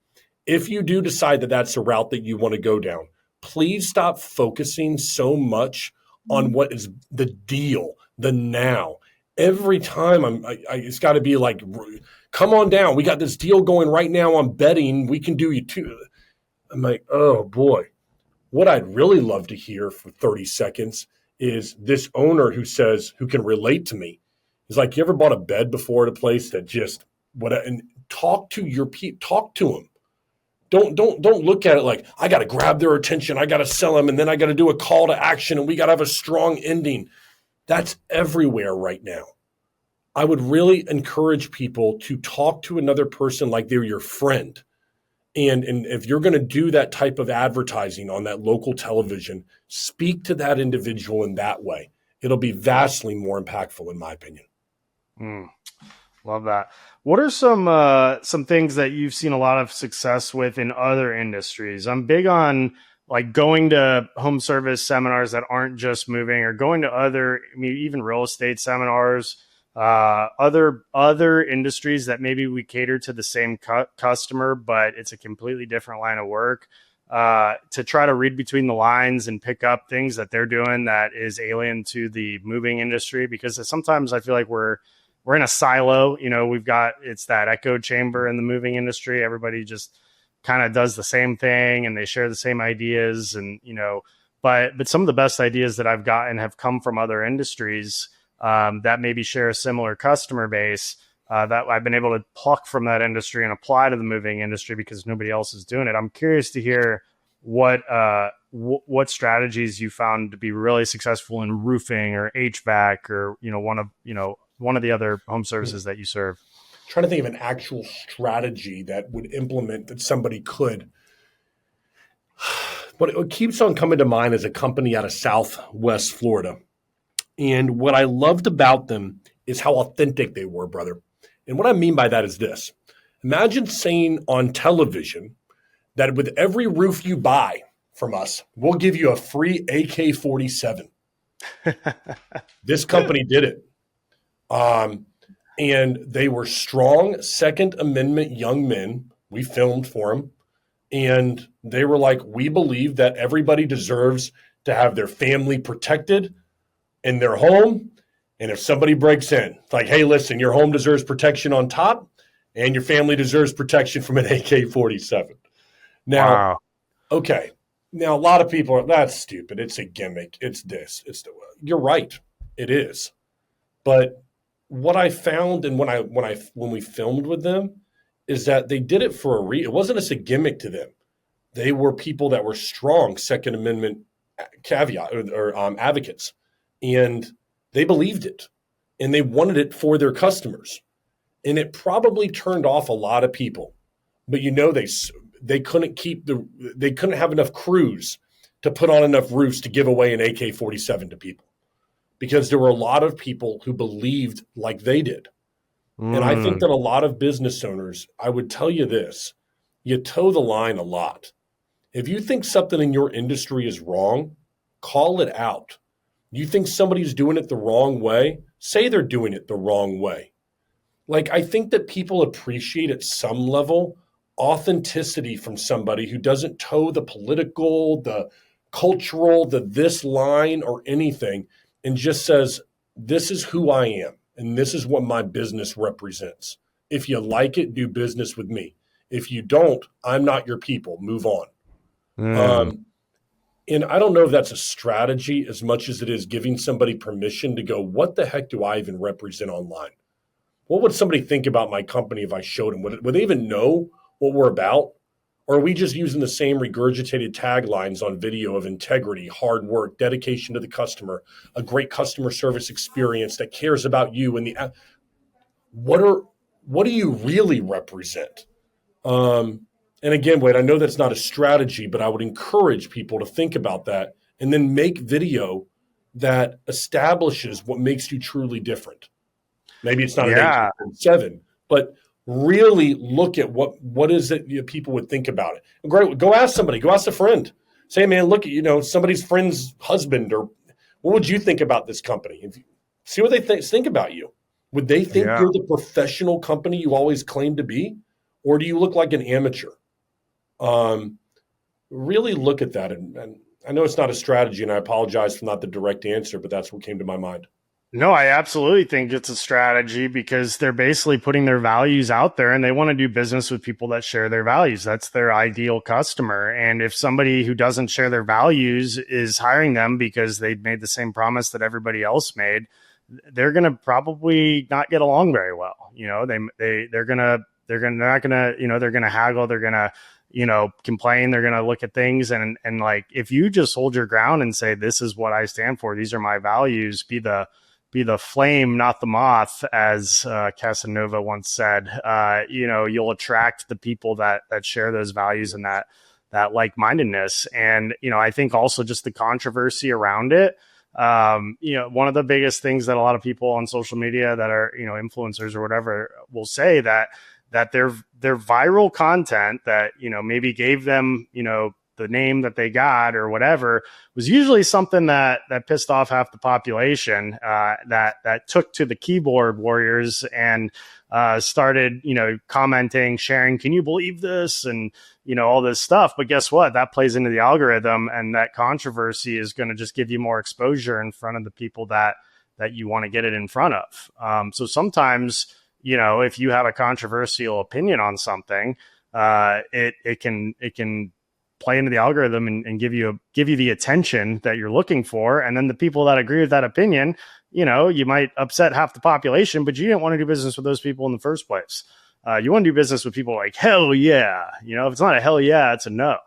If you do decide that that's a route that you want to go down, please stop focusing so much on what is the deal, the now. Every time it's got to be like, come on down. We got this deal going right now on betting. We can do you too. I'm like, oh boy. What I'd really love to hear for 30 seconds is this owner who can relate to me. He's like, you ever bought a bed before at a place that just and talk to them. Don't look at it like I got to grab their attention. I got to sell them, and then I got to do a call to action, and we got to have a strong ending. That's everywhere right now. I would really encourage people to talk to another person like they're your friend. And if you're going to do that type of advertising on that local television, speak to that individual in that way. It'll be vastly more impactful, in my opinion. Love that. What are some things that you've seen a lot of success with in other industries? I'm big on like going to home service seminars that aren't just moving, or going to other, even real estate seminars, other industries that maybe we cater to the same customer, but it's a completely different line of work, to try to read between the lines and pick up things that they're doing that is alien to the moving industry. Because sometimes I feel like we're in a silo. It's that echo chamber in the moving industry. Everybody just kind of does the same thing and they share the same ideas, and but some of the best ideas that I've gotten have come from other industries that maybe share a similar customer base, that I've been able to pluck from that industry and apply to the moving industry because nobody else is doing it. I'm curious to hear what strategies you found to be really successful in roofing or HVAC or one of the other home services that you serve. Trying to think of an actual strategy that would implement that somebody could. But what keeps on coming to mind is a company out of Southwest Florida. And what I loved about them is how authentic they were, brother. And what I mean by that is this. Imagine saying on television that with every roof you buy from us, we'll give you a free AK-47. This company did it. And they were strong Second Amendment young men. We filmed for them. And they were like, we believe that everybody deserves to have their family protected in their home. And if somebody breaks in, it's like, hey, listen, your home deserves protection on top, and your family deserves protection from an AK-47. Now, wow. Okay. Now, a lot of people are, that's stupid. It's a gimmick. It's this. You're right. It is. But what I found, and when we filmed with them, is that they did it for a reason. It wasn't just a gimmick to them. They were people that were strong Second Amendment caveat or advocates, and they believed it, and they wanted it for their customers, and it probably turned off a lot of people. But they couldn't have enough crews to put on enough roofs to give away an AK-47 to people, because there were a lot of people who believed like they did. And I think that a lot of business owners, I would tell you this, you toe the line a lot. If you think something in your industry is wrong, call it out. You think somebody's doing it the wrong way, say they're doing it the wrong way. Like, I think that people appreciate at some level authenticity from somebody who doesn't toe the political, the cultural, the this line or anything, and just says, this is who I am, and this is what my business represents. If you like it, do business with me. If you don't, I'm not your people. Move on. And I don't know if that's a strategy as much as it is giving somebody permission to go, what the heck do I even represent online? What would somebody think about my company if I showed them? Would they even know what we're about? Or are we just using the same regurgitated taglines on video of integrity, hard work, dedication to the customer, a great customer service experience that cares about you? And what do you really represent? And again, Wade, I know that's not a strategy, but I would encourage people to think about that and then make video that establishes what makes you truly different. Maybe it's not an Yeah. 8-7, but really look at what is it people would think about it. Great, go ask somebody, go ask a friend. Say, man, look at somebody's friend's husband, or what would you think about this company? See what they think about you. Would they think Yeah. you're the professional company you always claim to be, or do you look like an amateur? Really look at that, and I know it's not a strategy, and I apologize for not the direct answer, but that's what came to my mind. No, I absolutely think it's a strategy because they're basically putting their values out there and they want to do business with people that share their values. That's their ideal customer. And if somebody who doesn't share their values is hiring them because they made the same promise that everybody else made, they're going to probably not get along very well. They're not going to haggle. They're going to, complain. They're going to look at things. And like, if you just hold your ground and say, this is what I stand for, these are my values, be the flame, not the moth, as Casanova once said. You'll attract the people that share those values and that like-mindedness. And I think also just the controversy around it. One of the biggest things that a lot of people on social media that are influencers or whatever will say that their viral content that maybe gave them the name that they got or whatever was usually something that pissed off half the population, that took to the keyboard warriors and started, commenting, sharing, can you believe this? And, all this stuff. But guess what? That plays into the algorithm, and that controversy is going to just give you more exposure in front of the people that you want to get it in front of. So sometimes, if you have a controversial opinion on something, it can play into the algorithm and give you the attention that you're looking for. And then the people that agree with that opinion, you might upset half the population, but you didn't want to do business with those people in the first place. You want to do business with people like, hell yeah. If it's not a hell yeah, it's a no.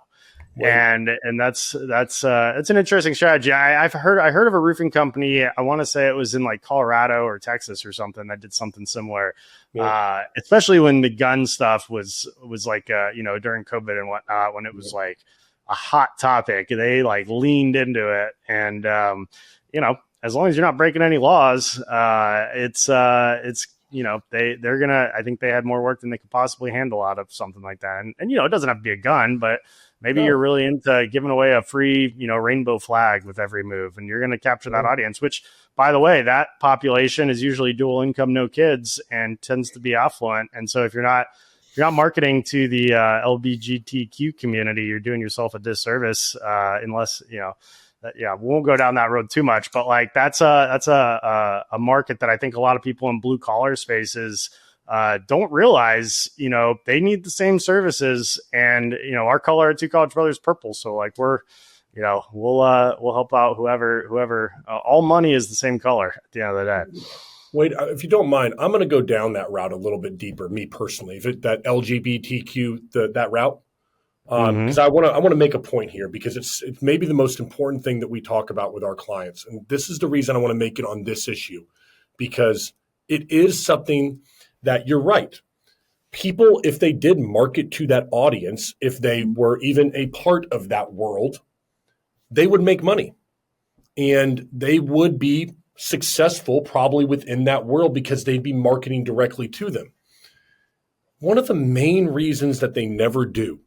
Right. And that's it's an interesting strategy. I heard of a roofing company. I want to say it was in like Colorado or Texas or something that did something similar. Yeah. Especially when the gun stuff was like during COVID and whatnot, when it was like a hot topic. They like leaned into it, and as long as you're not breaking any laws, it's they're gonna. I think they had more work than they could possibly handle out of something like that. And it doesn't have to be a gun, but maybe you're really into giving away a free, rainbow flag with every move, and you're going to capture that audience, which, by the way, that population is usually dual income, no kids, and tends to be affluent. And so if you're not marketing to the LGBTQ community, you're doing yourself a disservice, unless, we won't go down that road too much, but like that's a market that I think a lot of people in blue collar spaces don't realize, they need the same services, and, our color at Two College Brothers purple. So like we'll help out whoever, all money is the same color at the end of the day. Wait, if you don't mind, I'm going to go down that route a little bit deeper, me personally, that LGBTQ, that route. Because I want to make a point here, because it's maybe the most important thing that we talk about with our clients. And this is the reason I want to make it on this issue, because it is something that you're right. People, if they did market to that audience, if they were even a part of that world, they would make money, and they would be successful probably within that world because they'd be marketing directly to them. One of the main reasons that they never do,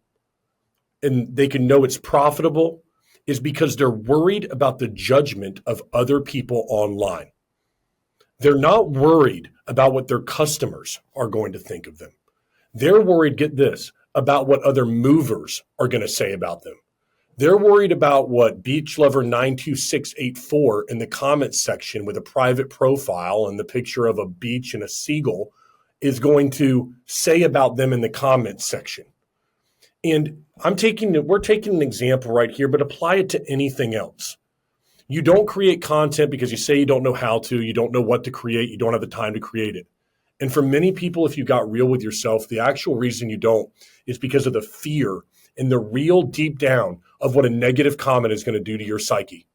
and they can know it's profitable, is because they're worried about the judgment of other people online. They're not worried about what their customers are going to think of them. They're worried, get this, about what other movers are going to say about them. They're worried about what Beach Lover 92684 in the comments section with a private profile and the picture of a beach and a seagull is going to say about them in the comments section. And we're taking an example right here, but apply it to anything else. You don't create content because you say you don't know how to, you don't know what to create, you don't have the time to create it. And for many people, if you got real with yourself, the actual reason you don't is because of the fear and the real deep down of what a negative comment is going to do to your psyche.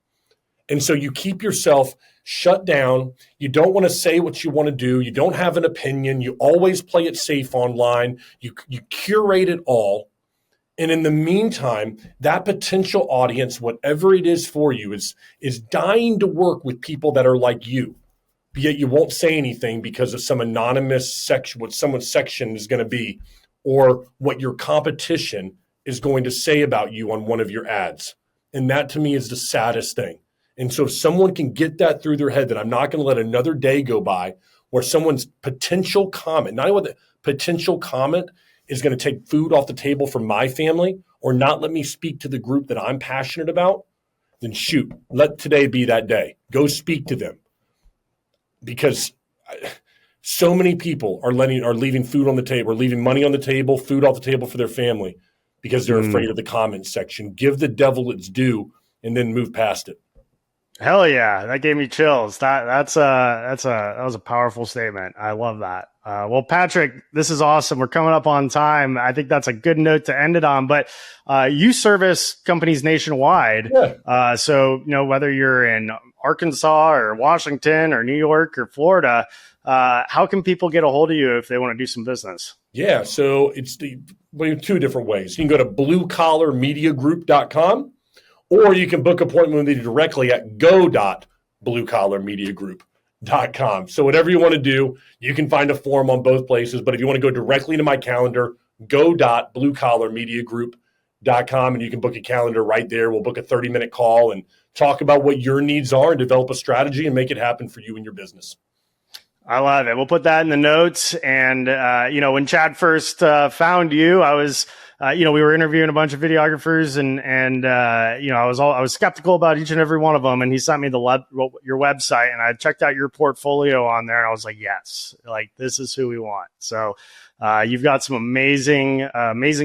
And so you keep yourself shut down. You don't want to say what you want to do. You don't have an opinion. You always play it safe online. You curate it all. And in the meantime, that potential audience, whatever it is for you, is dying to work with people that are like you. Yet you won't say anything because of some anonymous section, what someone's section is going to be, or what your competition is going to say about you on one of your ads. And that to me is the saddest thing. And so if someone can get that through their head, that I'm not going to let another day go by where someone's potential comment, not what the potential comment is going to take food off the table for my family or not let me speak to the group that I'm passionate about, then shoot, let today be that day. Go speak to them. Because so many people are leaving food on the table, or leaving money on the table, food off the table for their family because they're afraid of the comment section. Give the devil its due and then move past it. Hell yeah. That gave me chills. That was a powerful statement. I love that. Well, Patrick, this is awesome. We're coming up on time. I think that's a good note to end it on, but you service companies nationwide. Yeah. So, whether you're in Arkansas or Washington or New York or Florida, how can people get a hold of you if they want to do some business? Yeah. So it's two different ways. You can go to bluecollarmediagroup.com. Or you can book an appointment with me directly at go.bluecollarmediagroup.com. So whatever you want to do, you can find a form on both places. But if you want to go directly to my calendar, go.bluecollarmediagroup.com, and you can book a calendar right there. We'll book a 30-minute call and talk about what your needs are and develop a strategy and make it happen for you and your business. I love it. We'll put that in the notes. And, when Chad first found you, I was we were interviewing a bunch of videographers and I was skeptical about each and every one of them. And he sent me your website, and I checked out your portfolio on there, and I was like, yes, like this is who we want. So you've got some amazing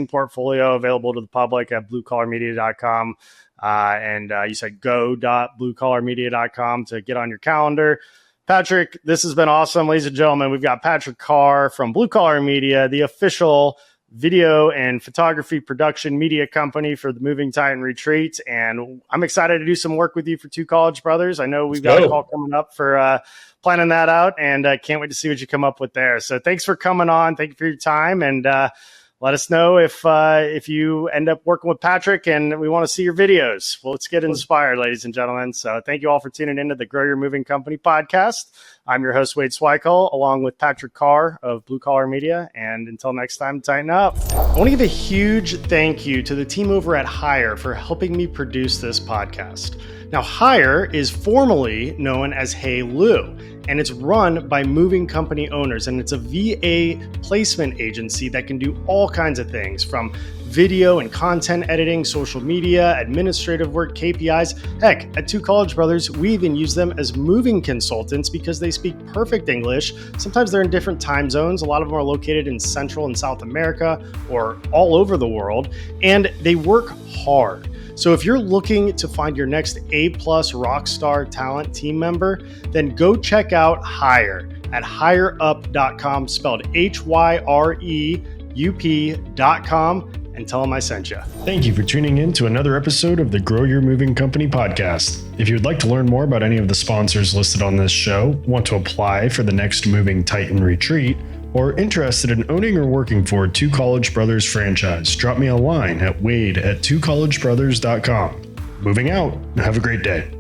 portfolio available to the public at bluecollarmedia.com. And you said go.bluecollarmedia.com to get on your calendar. Patrick, this has been awesome. Ladies and gentlemen, we've got Patrick Carr from Blue Collar Media, the official video and photography production media company for the Moving Titan Retreat. And I'm excited to do some work with you for Two College Brothers. I know we've got a call coming up for planning that out, and can't wait to see what you come up with there. So thanks for coming on. Thank you for your time. And let us know if you end up working with Patrick and we want to see your videos. Well, let's get inspired, ladies and gentlemen. So thank you all for tuning into the Grow Your Moving Company podcast. I'm your host, Wade Sweikel, along with Patrick Carr of Blue Collar Media. And until next time, tighten up. I want to give a huge thank you to the team over at Hire for helping me produce this podcast. Now, Hire is formerly known as Hey Lou, and it's run by moving company owners, and it's a VA placement agency that can do all kinds of things, from video and content editing, social media, administrative work, KPIs. Heck, at Two College Brothers, we even use them as moving consultants because they speak perfect English. Sometimes they're in different time zones. A lot of them are located in Central and South America or all over the world, and they work hard. So if you're looking to find your next A-plus rockstar talent team member, then go check out Hire at hireup.com, spelled HYREUP.com, and tell them I sent you. Thank you for tuning in to another episode of the Grow Your Moving Company podcast. If you'd like to learn more about any of the sponsors listed on this show, want to apply for the next Moving Titan Retreat, or interested in owning or working for Two College Brothers franchise, drop me a line at wade@twocollegebrothers.com. Moving out. Have a great day.